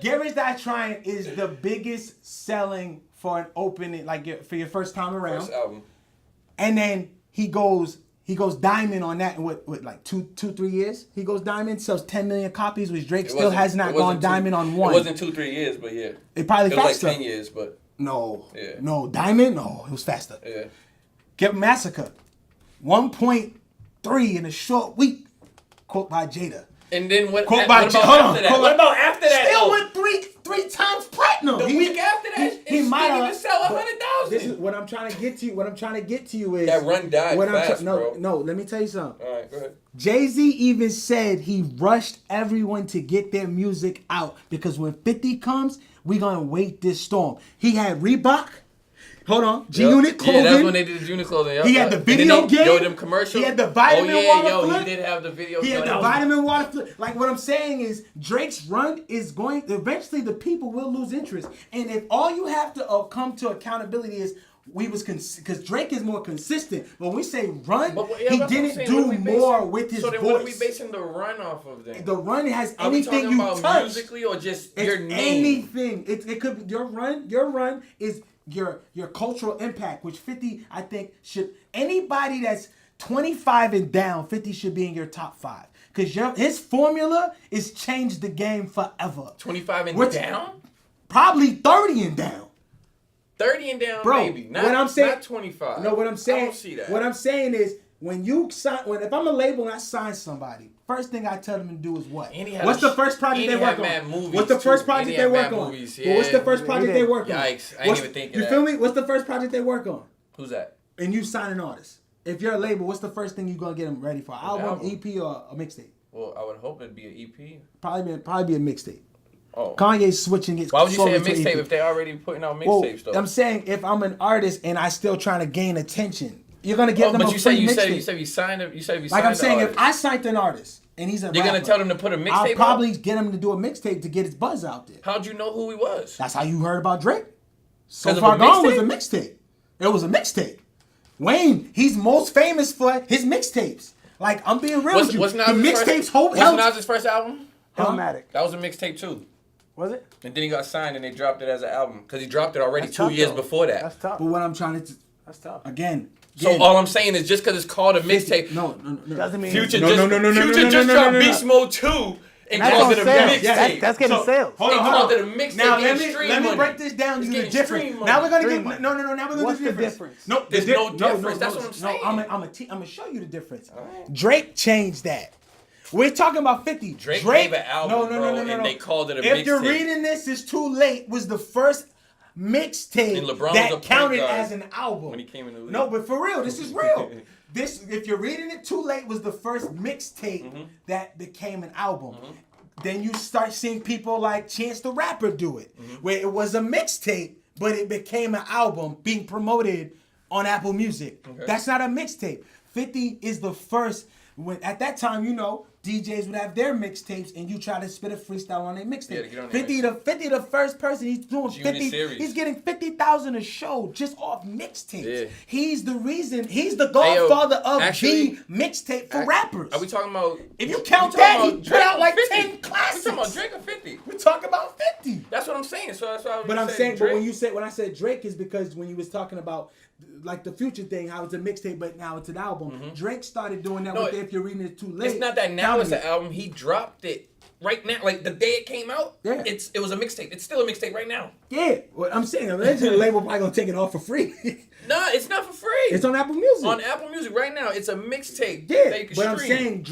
Get Rich Die Trying is the biggest selling for an opening, like for your first time around. First album. And then he goes diamond on that in what like 2-3 years? He goes diamond, sells 10 million copies, which Drake still has not gone diamond on one. It wasn't 2-3 years, but yeah. It probably faster. It was like 10 years, but... No. Yeah. No, diamond? No, it was faster. Yeah. Get Massacre. 1.3 in a short week. Quote by Jada. And then what about after that? What about after that? Still went three times platinum. The week after that, he might even sell 100,000. This is what I'm trying to get to you. What I'm trying to get to you is that run died fast, bro. No. Let me tell you something. All right, go ahead. Jay-Z even said he rushed everyone to get their music out because when 50 comes, we gonna wait this storm. He had Reebok. Hold on. G-Unit clothing. Yeah, that's when they did the G-Unit clothing. Yep. He had the video game. Yo, them commercials. He had the vitamin water flip. He did have the video. He had the vitamin water flip. Like what I'm saying is Drake's run is going, eventually the people will lose interest. And if all you have to come to accountability is because Drake is more consistent. When we say run, he didn't do more with his voice. So then what are we basing the run off of then? The run has anything you touch. Are we talking about musically or just it's your name? Anything. It could be your run is your cultural impact, which 50, I think, should... Anybody that's 25 and down, 50 should be in your top 5. Because his formula is changed the game forever. 25 and down? Probably 30 and down. 30 and down, bro, maybe. Not, what I'm saying, not 25. No, what I'm saying... I don't see that. What I'm saying is, if I'm a label and I sign somebody, first thing I tell them to do is what? What's the first project they work on? What's the first project they work on? What's the first project they work on? Yikes, I didn't even think of that. You feel me? What's the first project they work on? Who's that? And you sign an artist. If you're a label, what's the first thing you're going to get them ready for? Album, EP, or a mixtape? Well, I would hope it'd be an EP. Probably be a mixtape. Oh. Kanye's switching it. Why would you say a slowly to mixtape EP. if they already putting out Well, mixtapes though? I'm saying if I'm an artist and I still trying to gain attention, you're gonna give them but a you free said mixtape. you said you signed it. You said you signed Like I'm saying, the if I signed an artist and he's a you're rapper, gonna tell them to put a mixtape. I'll probably out? get him to do a mixtape to get his buzz out there. How'd you know who he was? That's how you heard about Drake. So 'Cause of Far a Gone was a mixtape? mixtape. It was a mixtape. Wayne, he's most famous for his mixtapes. Like, I'm being real with you. Was The Nas's mixtapes first, held. was Nas's first album? Illmatic. That was a mixtape too. Was it? And then he got signed and they dropped it as an album because he dropped it already That's 2 tough, years though. before that. That's tough. But what I'm trying to, That's tough. again. So all I'm saying is just because it's called a mixtape, No. Doesn't mean Future No, just no, no, no, no, Future no, just no, dropped no, no, Beast Mode 2 and That's called on it a sales. mixtape. That's getting sales. Hold They on, called hold it on. a mixtape. Now getting let me stream break money. this down to It's you the getting difference. stream Now we're gonna money. get Stream no. Now we're gonna What's do the difference. difference? No, There's no difference. That's what I'm saying. No, I'm gonna show you the difference. Drake changed that. We're talking about 50. Drake gave an album, bro, and they called it a If you're mixtape. reading this, it's too late. Was the first mixtape And LeBron was a that point counted guard as an album. when he came in the league. No, but for real, this is real. This, if you're reading it too late, was the first mixtape that became an album. Then you start seeing people like Chance the Rapper do it, where it was a mixtape, but it became an album being promoted on Apple Music. Okay. That's not a mixtape. 50 is the first. When at that time, you know, DJs would have their mixtapes, and you try to spit a freestyle on their Yeah, mixtape. to get on their 50 the first person he's doing Unit 50. series. He's getting 50,000 a show just off mixtapes. Yeah. He's the reason. He's the Hey, yo, godfather of actually- the mixtape for rappers. Are we talking about? If you count we talking that, he about put out like 50? 10 classics. We talking about Drake or 50? We talk about 50. That's what I'm saying. So that's why I was But I'm saying saying, Drake. but when I said Drake is because when you was talking about like the Future thing, how it's a mixtape, but now it's an album. Drake started doing that No, with If You're Reading It Too Late. It's not that now it's counting an album. He dropped it right now. Like the day it came out, Yeah. it was a mixtape. It's still a mixtape right now. Yeah, well, I'm saying eventually the label probably gonna take it off for free. No, it's not for free. It's on Apple Music. On Apple Music right now. It's a mixtape. Yeah, that you can but I'm stream. saying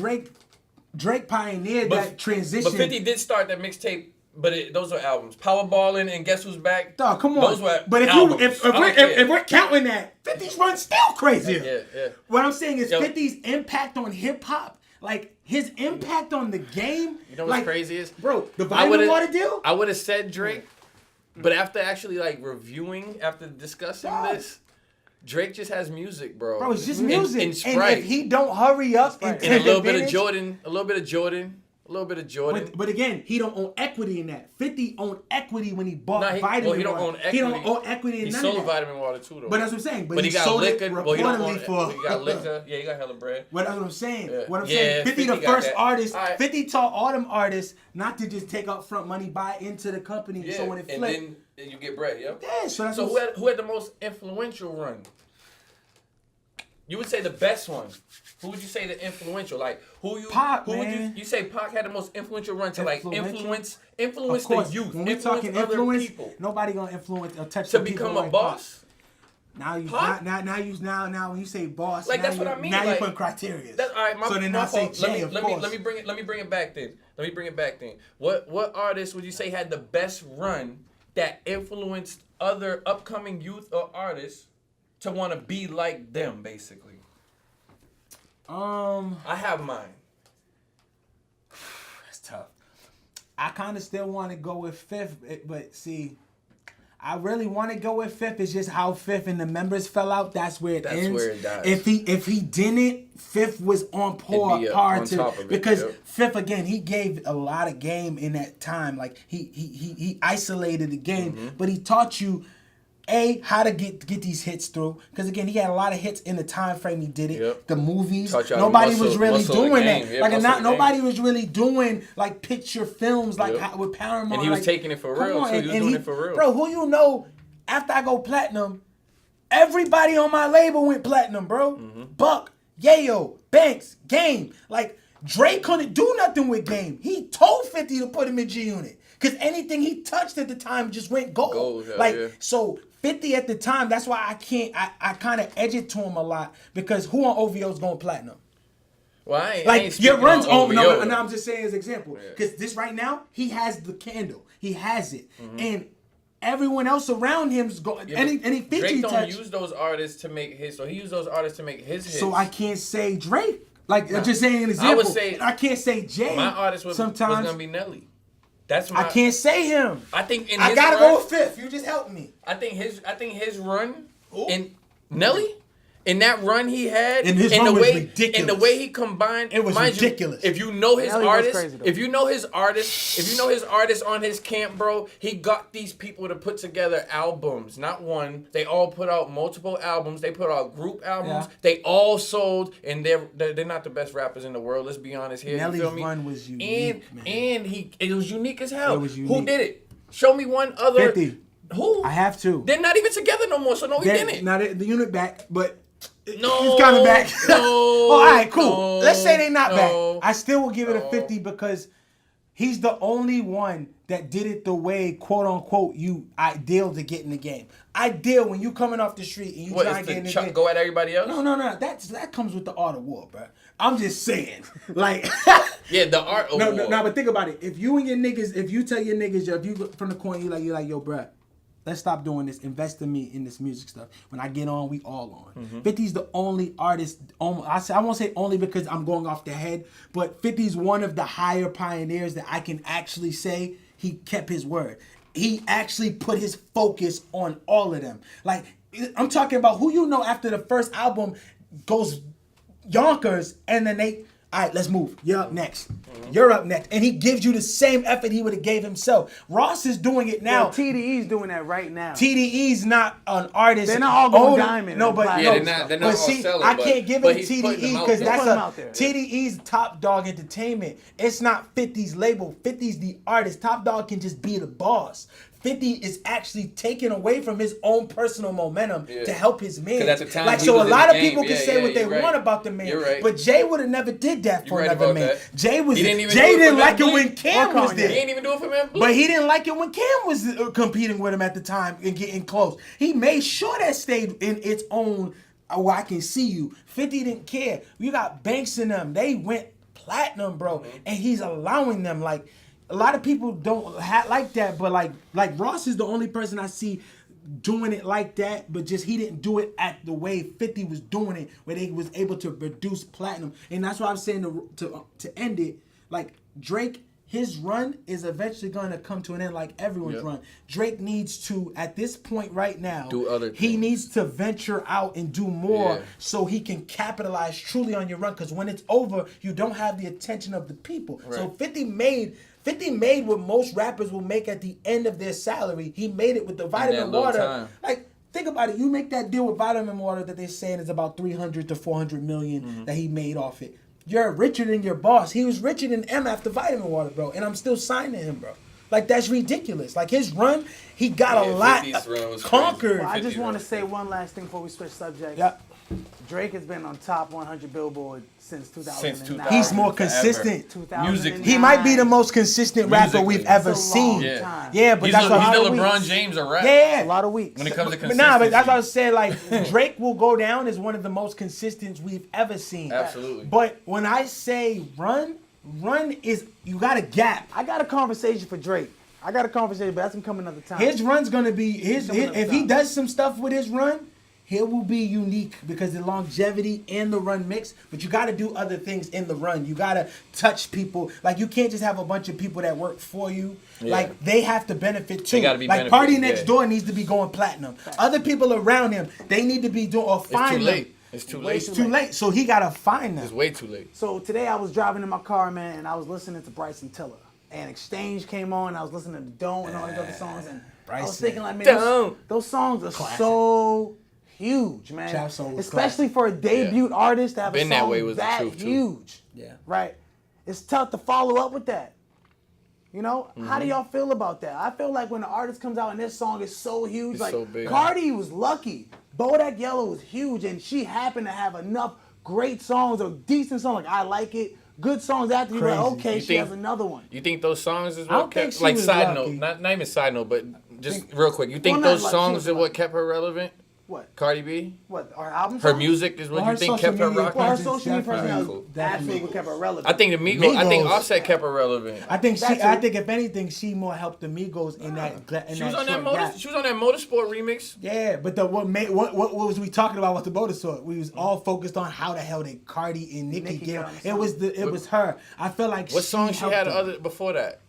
Drake pioneered that transition. But 50 did start that mixtape. But those are albums. Powerballin' and Guess Who's Back. Dog, come on. Those were but albums. if I don't care. we're counting that, 50's run still crazier. Yeah. What I'm saying is Yo. 50's impact on hip hop, like his impact on the game. You know what's like, crazy is? Bro, the I Vitamin Water deal? I would have said Drake, but after actually like reviewing, after discussing this, Drake just has music, bro. Bro, it's just And- music. And, And Sprite. if he don't hurry up and And take a little bit of advantage- Jordan. A little bit of Jordan. A little bit of Jordan. But again, he don't own equity in that. 50 owned equity when he bought Nah, Vitamin he don't Water. own equity. He don't own equity in He none sold of that. vitamin water too, though. But that's what I'm saying. But he got sold liquor. it Well, he don't own reportedly for. He got liquor. Yeah, he got hella bread. What that's what I'm saying. Yeah. What I'm Yeah, saying. 50 the 50 got first that. artist. Alright. 50 taught all them artists not to just take up front money, buy into the company, Yeah, so when it and flipped. then you get bread, yeah. Yeah, so that's So what who had the most influential run? You would say the best one. Who would you say the influential? Like who you? Pac, who would man. you say? Pac had the most influential run to like Influential? influence of course, the youth, when we influence talking other influence, people nobody gonna influence or touch to the people become a like boss. Pac. Now you Pac? now when you say boss, Like, now that's what you, I mean, Now like, you put criteria. That's all right. So then my I say fault. Jay, of course. Let me bring it back then. Let me bring it back then. What artist would you say had the best run that influenced other upcoming youth or artists to want to be like them, basically? I have mine. That's tough. I kind of still want to go with Fifth, but see, I really want to go with Fifth. It's just how Fifth and the members fell out. That's where it ends. Where it dies. If he didn't, Fifth was on par on to top of it, because yep. Fifth again, he gave a lot of game in that time. Like he isolated the game, but he taught you. How to get these hits through. Because again, he had a lot of hits in the time frame he did it. Yep. The movies. Taught you how to Nobody was really muscle the doing game. that. Yeah, like muscle the nobody game. was really doing like picture films like Yep. how, with Paramount. And he was like, taking it for come real, on, too. He was doing it for real. Bro, who you know, after I go platinum, everybody on my label went platinum, bro. Mm-hmm. Buck, Yayo, Banks, Game. Like, Dre couldn't do nothing with Game. He told 50 to put him in G Unit. Because anything he touched at the time just went gold. Gold, yeah, like, yeah. so 50 at the time, that's why I kind of edge it to him a lot. Because who on OVO is going platinum? Well, I ain't Like, speaking your runs on on. OVO. No, I'm just saying as an example. Yeah. Because this right now, he has the candle. He has it. Mm-hmm. And everyone else around him's going. Yeah, any but feature he Drake don't touch. use those artists to make his. So he used those artists to make his hits. So I can't say Drake Like just saying an example. I would say I can't say Jay. My artist was gonna be Nelly. That's my. I can't say him. I think I gotta go with fifth. You just helped me. I think his run in Nelly. In that run he had, and his run was ridiculous. And the way he combined, it was ridiculous. If you know his artist, crazy, if you know his artist on his camp, bro, he got these people to put together albums, not one. They all put out multiple albums. They put out group albums. Yeah. They all sold, and they're not the best rappers in the world. Let's be honest here. Nelly's you feel me? run was unique, and it was unique as hell. It was unique. Who did it? Show me one other. 50. Who? I have to. They're not even together no more, so no, he didn't. Now the unit back, but. No, he's coming back. No, all right, cool. No, let's say they not back. I still will give it a 50 No. because he's the only one that did it the way, quote unquote, you ideal to get in the game. Ideal when you coming off the street and you trying to get in the game. Go at everybody else? No. That comes with the art of war, bro. I'm just saying, like. Yeah, the art of war. No, but think about it. If you and your niggas, if you tell your niggas, if you from the corner, you're like, yo, bro. Let's stop doing this. Invest in me in this music stuff. When I get on, we all on. Mm-hmm. 50's the only artist. I won't say only because I'm going off the head, but 50's one of the higher pioneers that I can actually say he kept his word. He actually put his focus on all of them. Like, I'm talking about who you know after the first album goes yonkers, and then they... All right, let's move. You're up next. Mm-hmm. You're up next. And he gives you the same effort he would have gave himself. Ross is doing it now. TDE's doing that right now. TDE's not an artist. They're not all going diamond. No, but they're not all selling. I can't give it to TDE because that's TDE's Top Dog Entertainment. It's not 50's label. 50's the artist. Top Dog can just be the boss. 50 is actually taken away from his own personal momentum to help his man. At the time, like, so a lot of people can say what they want about the man. Right. But Jay would have never did that for another man. That. Jay didn't like it when Cam was there. He didn't even do it for Man Blue. But he didn't like it when Cam was competing with him at the time and getting close. He made sure that stayed in its own, I can see you. 50 didn't care. You got Banks in them. They went platinum, bro. Mm-hmm. And he's allowing them, like, a lot of people don't like that, but like Ross is the only person I see doing it like that, but just he didn't do it at the way 50 was doing it, where they was able to produce platinum. And that's why I'm saying to end it, like Drake, his run is eventually going to come to an end like everyone's run. Drake needs to, at this point right now, do other things. He needs to venture out and do more so he can capitalize truly on your run, because when it's over, you don't have the attention of the people. Right. So 50 made what most rappers will make at the end of their salary. He made it with the vitamin water. Time. Like, think about it. You make that deal with vitamin water that they're saying is about 300 to 400 million that he made off it. You're richer than your boss. He was richer than M after vitamin water, bro. And I'm still signing him, bro. Like, that's ridiculous. Like, his run, he got a lot conquered. Well, I just want to say one last thing before we switch subjects. Yeah. Drake has been on top 100 Billboard since 2009. He's more consistent. Music. He might be the most consistent rapper we've ever seen. Yeah, but he's the LeBron James of rap. Yeah, a lot of weeks. When it comes to consistency. But that's what I was saying. Like, Drake will go down as one of the most consistent we've ever seen. Absolutely. But when I say run is, you got a gap. I got a conversation for Drake. I got a conversation, but that's gonna come another time. His run's gonna be if he does some stuff with his run, he will be unique because the longevity and the run mix. But you got to do other things in the run. You got to touch people. Like, you can't just have a bunch of people that work for you. Yeah. Like, they have to benefit too. They gotta be like, Party Next Door needs to be going platinum. Other people around him, they need to be doing or find them. It's too late. It's too late. So he got to find them. It's way too late. So today I was driving in my car, man, and I was listening to Bryson Tiller. And Exchange came on. I was listening to Don't and all these other songs. And I was thinking, like, man, those songs are so huge, man. Especially for a debut artist to have a song that way was that the truth, huge. Yeah. Right? It's tough to follow up with that. You know? How do y'all feel about that? I feel like when an artist comes out and this song is so huge, it's like so big. Cardi was lucky. Bodak Yellow was huge, and she happened to have enough great songs or decent songs, like I Like It, good songs after you like, okay, she has another one. You think those songs is I don't what kept, think she like was side lucky. note, not even side note, but just real quick, you think those songs are what kept her relevant? What? Cardi B? What? Our album Her songs? music is what Well, you her think social kept her media rocking? Well, her presence social media definitely- personality absolutely what kept her relevant. I think the Migos, I think Migos. Offset kept her relevant. I think That I too. think if anything, she more helped the Migos in that. She was on that Motorsport remix. Yeah, but what was we talking about with the motorsport? We was all focused on how the hell did Cardi and Nicki Nicki get. got on the It was it was her. I feel like What song she helped had them. other before that?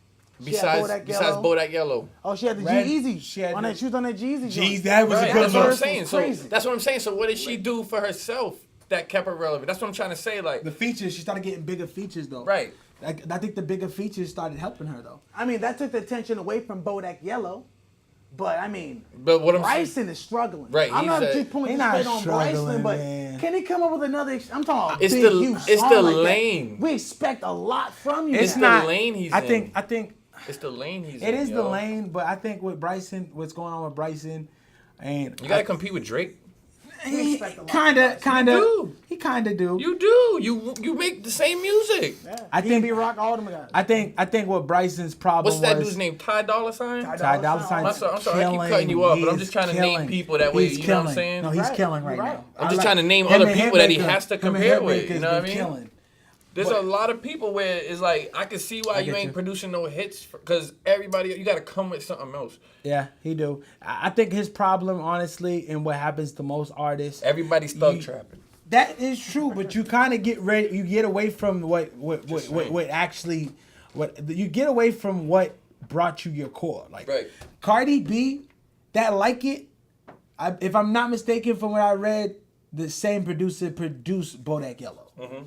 She had Besides Bodak Yellow. Oh, she had the Red- G-Eazy. she had She was on that G-Eazy joint. Jeez, that was Right, a good that's what one. I'm saying. So Crazy. that's what I'm saying. So what did she do for herself that kept her relevant? That's what I'm trying to say. Like, The features, she started getting bigger features though. right. I think the bigger features started helping her though. I mean, that took the attention away from Bodak Yellow. But, I mean, But what I'm Bryson is struggling. Right, I'm he's not a- just pulling He this not straight on Bryson, struggling, but man. can he come up with another? I'm talking about It's big, the- huge it's song the like that. lane. We expect a lot from you. It's now. the lane he's I in. think It's the lane he's in. it is the yo. lane, but I think with Bryson, what's going on with Bryson, and You gotta compete with Drake. We expect a lot kinda, from Bryson. You do. he kinda do. You do. You make the same music. Yeah. I He think- be rock all them guys. I think what Bryson's problem What's that was. dude's name? Ty Dolla Sign? Ty Dolla I'm Sign's sorry, I keep killing. cutting you off, but I'm He's just trying to name killing. people that way, He's you know what I'm killing. saying? No, he's Right, killing you're right right. now. I'm I just like- trying to name him other and people that he Hitmaker- has to him and compare with. Hitmaker's You know what I been mean? killing. There's a lot of people where it's like I can see why I you get ain't you. producing no hits because everybody you got to come with something else. Yeah, he do. I think his problem, honestly, and what happens to most artists. Everybody's thug trapping. That is true, but you kind of get ready. You get away from what you get away from what brought you your core. Like Right. Cardi B, that Like It. If I'm not mistaken, from what I read, the same producer produced Bodak Yellow. Mm-hmm.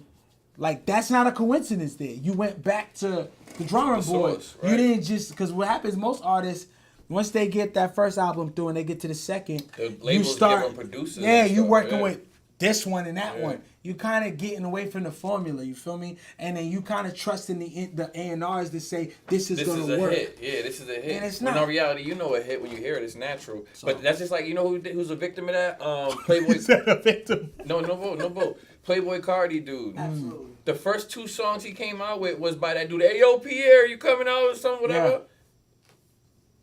Like that's not a coincidence. There, you went back to the drawing The board. source, You right. didn't just because what happens. Most artists. Once they get that first album through and they get to the second, The you labels start. give them producers Yeah, and you stuff, working yeah. with this one and that Yeah. one. You kind of getting away from the formula. You feel me? And then you kind of trusting the A&Rs to say this is This gonna is a work. hit. Yeah, this is a hit. And it's When not. in reality, you know a hit when you hear it. It's natural. But that's just like you know who's a victim of that? Playboy. Is that a victim? No vote. Playboy Cardi dude. Absolutely. The first 2 songs he came out with was by that dude. Hey yo, Pierre, you coming out or something, whatever. Yeah.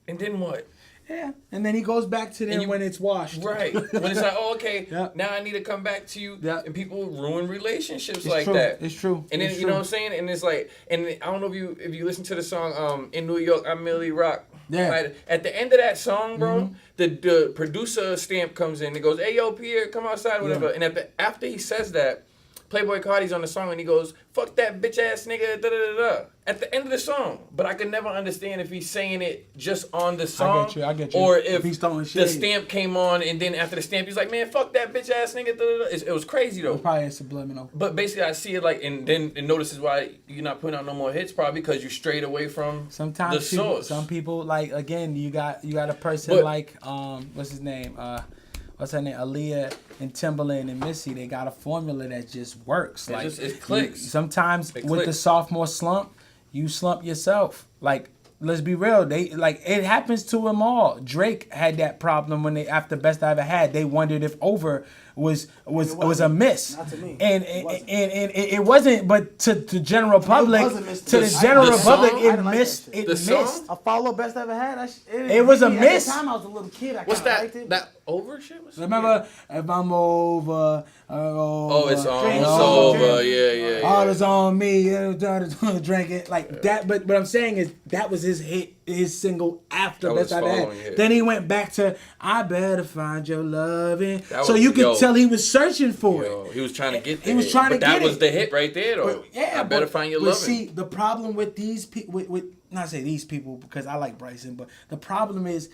And then what? Yeah. And then he goes back to them you- when it's washed. Right. When it's like, oh, okay, Yeah. now I need to come back to you. Yeah. And people ruin relationships It's like true. that. It's true. And then It's you know true. what I'm saying? And it's like, and I don't know if you listen to the song In New York, I'm Millie Rock. Yeah. Mm-hmm. Right? At the end of that song, bro, the producer stamp comes in. It goes, hey yo, Pierre, come outside, whatever. Yeah. And after he says that, Playboy Cardi's on the song and he goes, fuck that bitch ass nigga, da da da da. At the end of the song. But I could never understand if he's saying it just on the song. I get you. Or If if he's throwing the shade. stamp came on and then after the stamp, he's like, man, fuck that bitch ass nigga, da da da. It was crazy though. Probably a subliminal. But basically, I see it like, and then it notices why you're not putting out no more hits, probably because you strayed away from Sometimes the people, source. some people like again. You got a person But- like what's his name? What's her name? Aaliyah and Timbaland and Missy. They got a formula that just works. Like it clicks. Sometimes It with the clicks. sophomore slump, you slump yourself. Like let's be real. They like it happens to them all. Drake had that problem when they after Best I Ever Had. They wondered if Over was a miss. Not to me. And It wasn't. and it wasn't. But to the general public, was a miss to to the me. general The public, song? I it didn't like that missed. shit. It The missed. song? A follow best I ever had. It was a miss. At the time, I was a little kid. I What's kinda that? liked it. That over shit? Remember, if I'm over, Oh, it's on. Drink It's over. over. Yeah. all is on me. Drink it like that. But what I'm saying is that was his hit, his single after That was Best I've his Had. following hit. Then he went back to I Better Find Your Lovin'. That So was- you could yo. tell he was searching for it. Yo, he was trying to get the He was hit. trying to but that get was it. the hit right there, though. But, yeah, I better find your but loving. see, the problem with these people, with not say these people because I like Bryson, but the problem is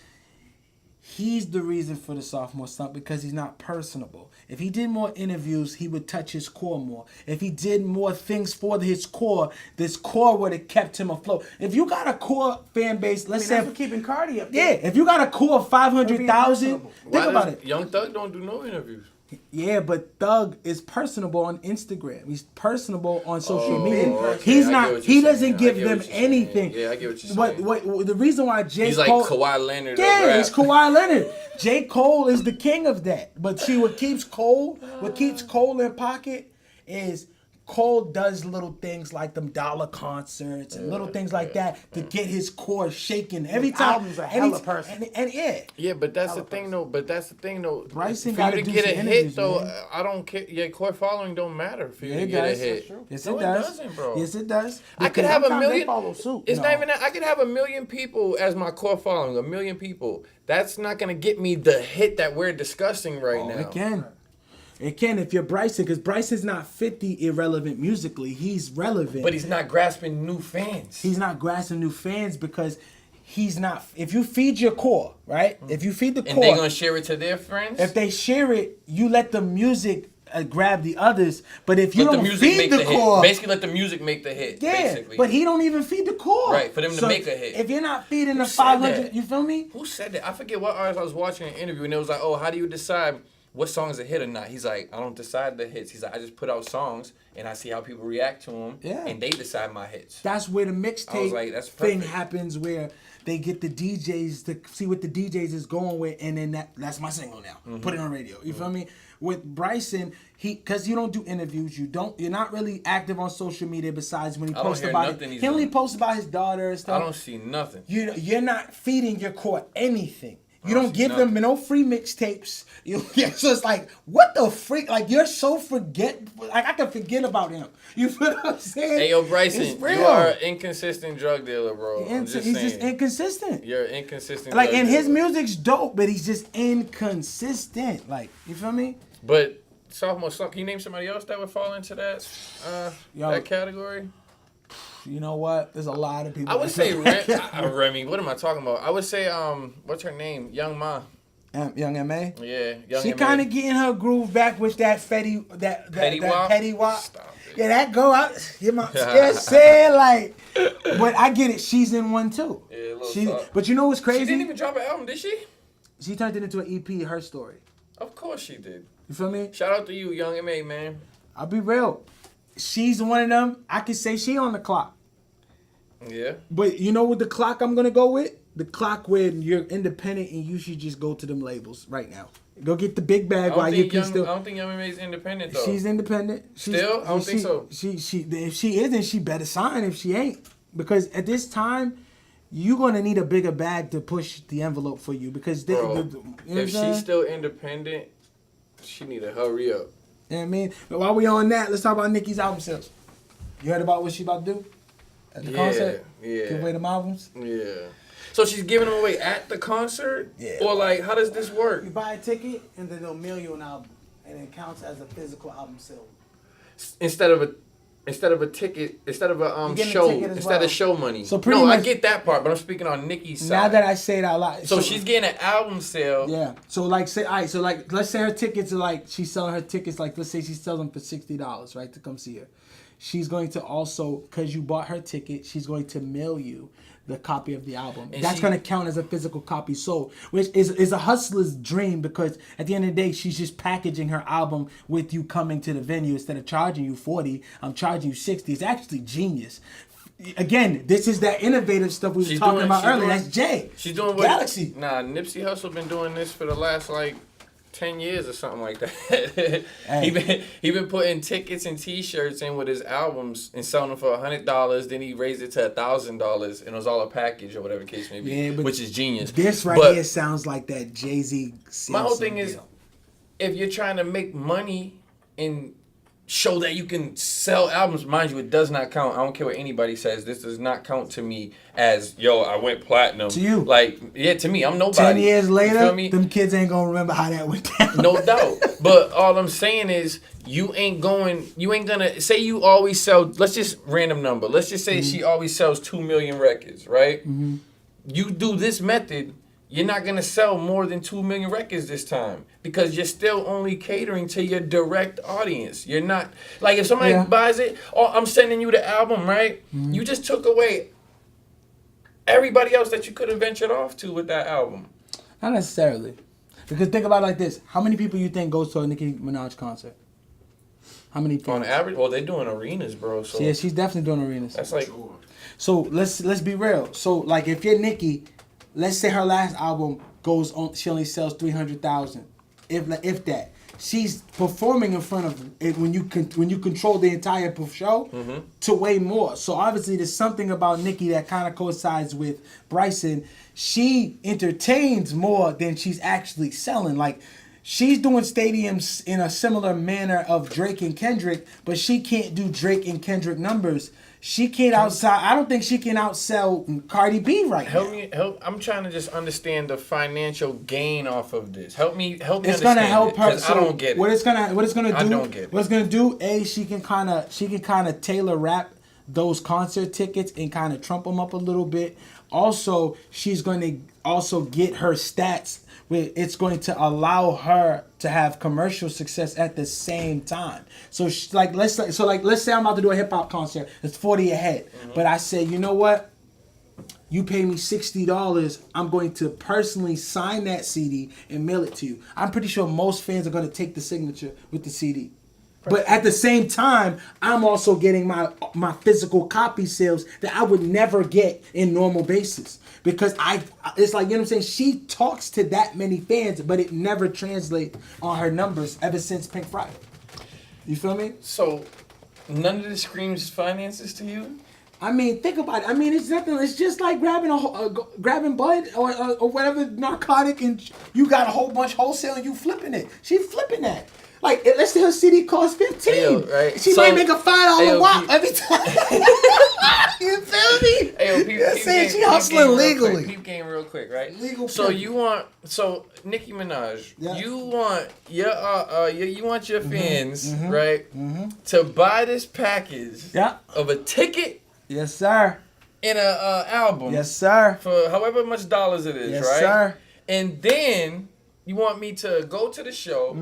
he's the reason for the sophomore slump because he's not personable. If he did more interviews, he would touch his core more. If he did more things for his core, this core would have kept him afloat. If you got a core fan base, I let's mean, say, that's what keeping Cardi up yeah, there. if you got a core of 500,000, It'd be think Why about does it. Young Thug don't do no interviews? Yeah, but Thug is personable on Instagram. He's personable on social Oh, media. okay. He's I get not. what He you're doesn't saying. I give get them what you're saying. anything. Yeah, I get what you're saying. What the reason why J. He's like Cole? Kawhi Leonard. Yeah, of rap. it's Kawhi Leonard. J. Cole is the king of that. But see, what keeps Cole in pocket is Cole does little things like them dollar concerts and little things like that to get his core shaking every time. Album's a hella person. And yeah. Yeah, but that's the thing though. Bryson for you gotta to do get a some hit interviews, though, man. I don't care. Your core following don't matter for you Yeah, to it get does. a hit. That's true. Yes, No, it does. doesn't, bro. Yes, it does. I could have a Sometimes they million. follow suit. It's not even that. I could have a million people as my core following. 1 million people. That's not gonna get me the hit that we're discussing right now. It can. It can if you're Bryson, because Bryson's not 50 irrelevant musically. He's relevant. But he's not grasping new fans. He's not grasping new fans because he's not. If you feed your core, right? If you feed the and core, they're gonna share it to their friends. if they share it, you let the music grab the others. But if you Let don't the music feed make the core, hit. Basically, let the music make the hit. yeah. Basically. But he don't even feed the core. Right, for them to make a hit. If you're not feeding the said 500, that? you feel me? Who said that? I forget what artist I was watching an interview, and it was like, "Oh, how do you decide what song is a hit or not?" He's like, "I don't decide the hits." He's like, "I just put out songs, and I see how people react to them, Yeah. and they decide my hits." That's where the I was mixtape like, that's thing perfect. happens, where they get the DJs to see what the DJs is going with, and then that's my single now. Mm-hmm. Put it on radio. You feel me? With Bryson, because you don't do interviews, you're not really active on social media. Besides when he don't posts hear about it, nothing he's he only doing. posts about his daughter and I stuff. don't see nothing. You're not feeding your core anything. You don't don't see give them nothing. no free mixtapes. So it's like, what the freak? Like, you're so like, I can forget about him. You feel what I'm saying? Hey, yo, Bryson, It's you real. are an inconsistent drug dealer, bro. I'm just He's saying. just inconsistent. You're an inconsistent. Like, drug and his dealer. music's dope, but he's just inconsistent. Like, you feel me? But sophomore slump. Can you name somebody else that would fall into that Yo. that category? You know what? There's a lot of people. I would that say feel- Remy. What am I talking about? I would say what's her name? Young Ma. Young M.A. Yeah, Young She M.A. kind of getting her groove back with that Petty that Wop? petty wop. Stop it. Yeah, that go out. Get my saying like, but I get it. She's in one too. Yeah, a little soft. But you know what's crazy? She didn't even drop an album, did she? She turned it into an EP. Her story. Of course she did. You feel me? Shout out to you, Young M.A., man. I'll be real. She's one of them. I can say she on the clock. Yeah. But you know what the clock I'm gonna go with? The clock when you're independent and you should just go to them labels right now. Go get the big bag while you can still. I don't think Young M.A. is independent though. She's independent. Still? I don't think so. She if she isn't, she better sign. If she ain't, because at this time, you're gonna need a bigger bag to push the envelope for you. Because they, Bro, you know what I'm if saying? she's still independent, she need to hurry up. You know what I mean? But while we on that, let's talk about Nicki's album sales. You heard about what she about to do at the concert? Yeah. Give away them albums. Yeah. So she's giving them away at the concert? Yeah. Or like, how does this work? You buy a ticket and then they'll mail you an album, and it counts as a physical album sale. Instead of a ticket, instead of a You get a show, ticket as instead well. of show money. So pretty no, I much- get that part, but I'm speaking on Nicki's side. Now that I say it out loud, so she's getting an album sale. yeah. So like say, all right. So like, let's say her tickets are like she's selling her tickets like let's say she sells them for $60, right, to come see her. She's going to also, because you bought her ticket, she's going to mail you the copy of the album. And That's she- going to count as a physical copy sold, which is a hustler's dream, because at the end of the day, she's just packaging her album with you coming to the venue. Instead of charging you 40, I'm charging you 60. It's actually genius. Again, this is that innovative stuff we were talking about earlier. That's Jay. She's doing what? Galaxy. Nah, Nipsey Hussle been doing this for the last like 10 years or something like that. He been putting tickets and T-shirts in with his albums and selling them for $100. Then he raised it to $1,000, and it was all a package or whatever the case may be, Yeah, but which is genius. This right But here sounds like that Jay-Z. my whole thing is, if you're trying to make money and show that you can sell albums, mind you, it does not count. I don't care what anybody says. This does not count to me as, yo, I went platinum. To you. Like, yeah, to me, I'm nobody. 10 years You later, feel me? them kids ain't gonna remember how that went down. No doubt. But all I'm saying is, you ain't gonna, say you always sell, let's just random number. Let's just say she always sells 2 million records, right? Mm-hmm. You do this method, you're not gonna sell more than 2 million records this time, because you're still only catering to your direct audience. You're not, like, if somebody buys it, oh, I'm sending you the album, right? Mm-hmm. You just took away everybody else that you could have ventured off to with that album. Not necessarily. Because think about it like this. How many people you think goes to a Nicki Minaj concert? How many people? On average, well, they're doing arenas, bro. So Yeah, she's definitely doing arenas. that's like, So let's be real. So like if you're Nicki, let's say her last album goes on, she only sells 300,000. if that. She's performing in front of it when you control the entire show to way more. So obviously there's something about Nikki that kind of coincides with Bryson. She entertains more than she's actually selling. Like she's doing stadiums in a similar manner of Drake and Kendrick, but she can't do Drake and Kendrick numbers. She can't outsell. I don't think she can outsell Cardi B right now. Help. I'm trying to just understand the financial gain off of this. Help me. It's understand gonna help her. So I don't get it. What it's gonna do. I don't get it. What it's gonna do. She can kind of tailor wrap those concert tickets and kind of trump them up a little bit. Also, she's going to also get her stats. It's going to allow her to have commercial success at the same time. So let's say I'm about to do a hip hop concert. It's 40 a head, but I say, you know what? You pay me $60. I'm going to personally sign that CD and mail it to you. I'm pretty sure most fans are going to take the signature with the CD. But at the same time, I'm also getting my physical copy sales that I would never get in normal basis. Because it's like, you know what I'm saying? She talks to that many fans, but it never translates on her numbers ever since Pink Friday. You feel me? So, none of this screams finances to you? I mean, think about it. I mean, it's nothing. It's just like grabbing bud or whatever narcotic, and you got a whole bunch wholesale and you flipping it. She flipping that. Like, let's say her CD costs $15. Ayo, right? She might make a $5 wop every time. You feel me? Ayo, saying she hustling legally. Peep game real quick, right? Legal. So Nicki Minaj, yeah. you want your fans, right, to buy this package of a ticket. Yes, sir. In a album. Yes, sir. For however much dollars it is, yes, right? Yes, sir. And then you want me to go to the show,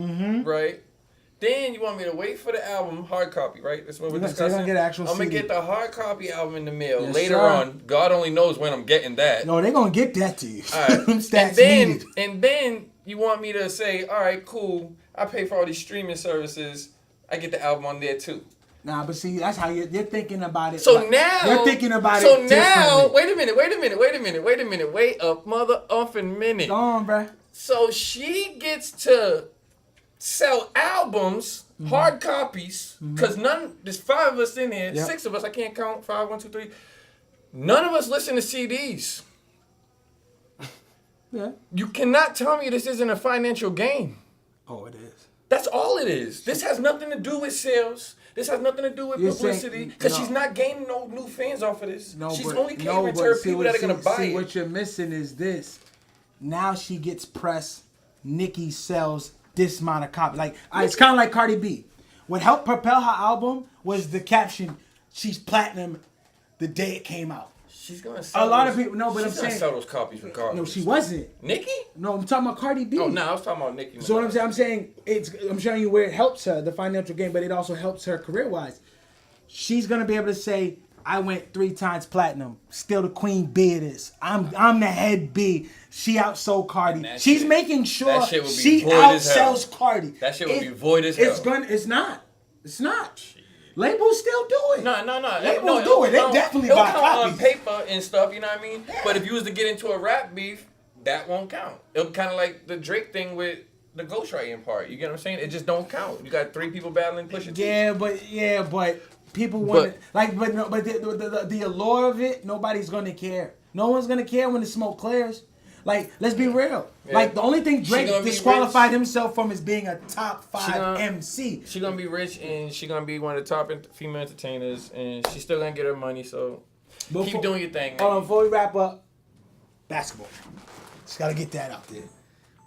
right? Then you want me to wait for the album, hard copy, right? That's what we're discussing. Gonna get actual I'm going to CD. get the hard copy album in the mail later sir. on. God only knows when I'm getting that. No, they're going to get that to you. All right. Stats and then you want me to say, all right, cool. I pay for all these streaming services. I get the album on there too. Nah, but see, that's how you're thinking about it. So like, now you're thinking about so it. So now, differently. wait a mother-uffing minute. Go on, bruh. So she gets to sell albums, hard copies, because there's 5 of us in here, 6 of us, I can't count, 5, 1, 2, 3. None of us listen to CDs. Yeah. You cannot tell me this isn't a financial gain. Oh, it is. That's all it is. This has nothing to do with sales. This has nothing to do with publicity, because she's not gaining no new fans off of this. She's only catering to her people that are going to buy it. What you're missing is this. Now she gets press. Nicki sells this amount of copies. Like it's kind of like Cardi B. What helped propel her album was the caption, "She's platinum the day it came out." She's gonna sell a lot of people. No, but I'm saying sell those copies regardless. No, she wasn't. Nicki? No, I'm talking about Cardi B. Oh no, I was talking about Nicki. So what I'm saying, I'm showing you where it helps her, the financial gain, but it also helps her career wise. She's gonna be able to say, "I went 3 times platinum. Still the queen bee of this. I'm the head B." She outsold Cardi. She's making sure she outsells Cardi. That shit would be void as hell. It's not. It's not. Labels still do it. No. Labels do it. They definitely buy copies. On paper and stuff, you know what I mean? Yeah. But if you was to get into a rap beef, that won't count. It'll kind of like the Drake thing with the ghostwriting part. You get what I'm saying? It just don't count. You got 3 people battling Pusha T. Yeah, but people want the allure of it. Nobody's gonna care. No one's gonna care when the smoke clears. Like, let's be real. Yeah. Like, the only thing Drake disqualified himself from is being a top 5 MC. She's gonna be rich, and she's gonna be one of the top female entertainers, and she's still gonna get her money, so keep doing your thing, man. Hold on, before we wrap up, basketball. Just gotta get that out there.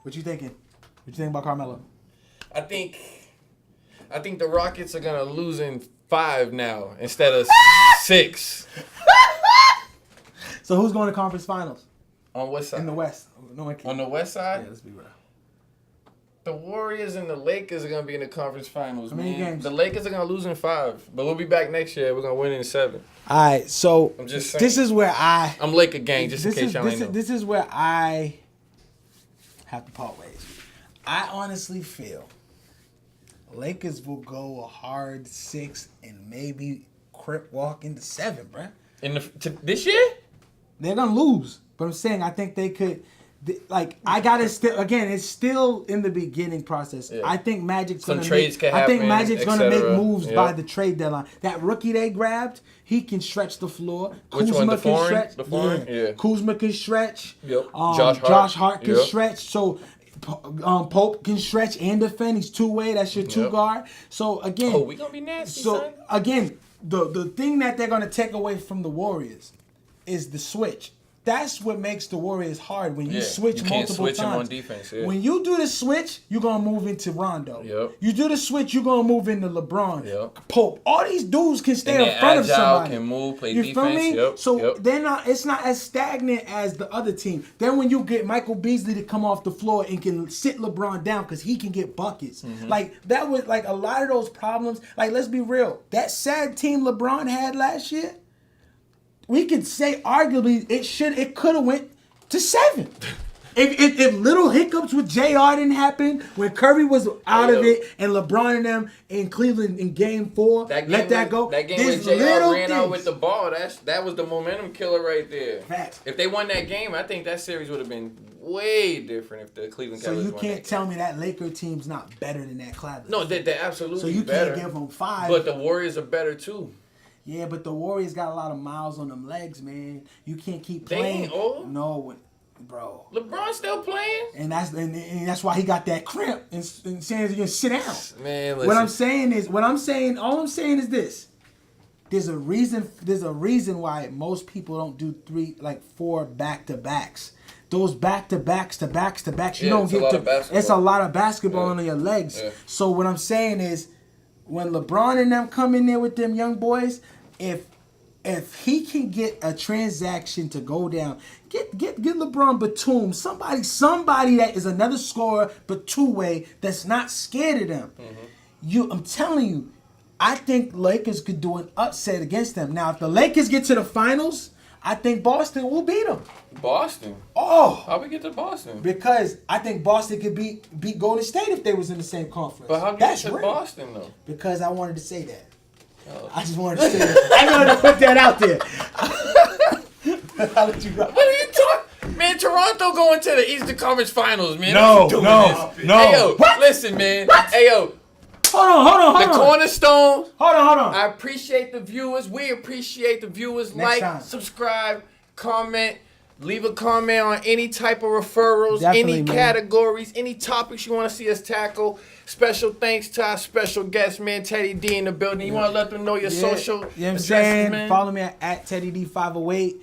What you thinking? What you think about Carmelo? I think the Rockets are gonna lose in 5 now instead of 6. So who's going to conference finals? On what side? In the West. On the West side? Yeah, let's be real. The Warriors and the Lakers are going to be in the conference finals, How many games? The Lakers are going to lose in 5, but we'll be back next year. We're going to win in 7. All right, so I'm just saying. This is where I'm Laker gang, just in case y'all ain't know. This is where I have to part ways. I honestly feel Lakers will go a hard 6 and maybe crip walk into 7, bruh. This year? They're going to lose. But I'm saying I think they could Like I gotta still again, it's still in the beginning process. Yeah. I think Magic's Some gonna trades can happen, gonna make etc. moves Yep. by the trade deadline. That rookie they grabbed, he can stretch the floor. Which Kuzma one, can stretch. The foreign? Yeah. Kuzma can stretch. Yep. Josh Hart can Yep. stretch. So Pope can stretch and defend. He's two-way. That's your two Yep. guard. So again, Oh, we gonna be nasty, so son. again, the thing that they're gonna take away from the Warriors is the switch. That's what makes the Warriors hard when you switch you can't multiple switch times. them on defense. Yeah. When you do the switch, you're gonna move into Rondo. Yep. You do the switch, you're gonna move into LeBron. Yep. Pope. All these dudes can stay And in they're front of agile, somebody. can move, play you defense. feel me? Yep, So yep. they're not. It's not as stagnant as the other team. Then when you get Michael Beasley to come off the floor and can sit LeBron down because he can get buckets. Mm-hmm. Like that was like a lot of those problems. Like let's be real. That sad team LeBron had last year. We could say arguably it could have went to 7. If little hiccups with JR didn't happen, when Curry was out of it and LeBron and them in Cleveland in game 4, let that go. That game There's when JR little ran out things. with the ball, that was the momentum killer right there. Facts. If they won that game, I think that series would have been way different if the Cleveland So Cavaliers you won can't that tell me that Laker team's not better than that Cleveland. No, they're absolutely So you better. can't give them 5. But the Warriors are better too. Yeah, but the Warriors got a lot of miles on them legs, man. You can't keep They playing. ain't old. No, bro. LeBron's still playing. And that's why he got that cramp and saying he's gonna sit down. Man, listen. All I'm saying is this. There's a reason why most people don't do 4 back-to-backs. Those back-to-backs, you Yeah, don't it's get a lot to. of basketball. It's a lot of basketball on your legs. Yeah. So what I'm saying is, when LeBron and them come in there with them young boys, if he can get a transaction to go down, get LeBron Batum, somebody that is another scorer but two-way that's not scared of them. I'm telling you, I think Lakers could do an upset against them. Now, if the Lakers get to the finals, I think Boston will beat them. Boston. Oh, How we get to Boston? because I think Boston could beat Golden State if they was in the same conference. But how do you That's get to real. Boston though? Because I wanted to say that. Oh. I just wanted to say that. I wanted to put that out there. I'll let you rock. What are you talking? Man, Toronto going to the Eastern Conference Finals, man. No, What you doing, no, man? no. Hey yo, What? listen, man. What? Hey yo, Hold the on. Cornerstone. Hold on. I appreciate the viewers. We appreciate the viewers. Next Like, time. subscribe, comment, leave a comment on any type of referrals, Definitely, any man. categories, any topics you want to see us tackle. Special thanks to our special guest, man, Teddy D in the building. You want to let them know your social You know what I'm addresses, saying? man? Follow me at TeddyD508.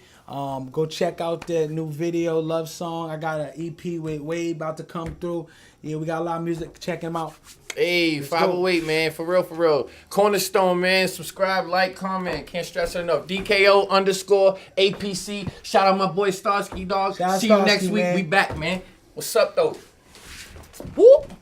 Go check out that new video, Love Song. I got an EP with Wade about to come through. Yeah, we got a lot of music. Check him out. Hey, Let's 508, man. For real. Cornerstone, man. Subscribe, like, comment. Can't stress it enough. DKO_APC. Shout out my boy Starsky, dog. Shout out See you Starsky, next week. man. We back, man. What's up, though? Whoop.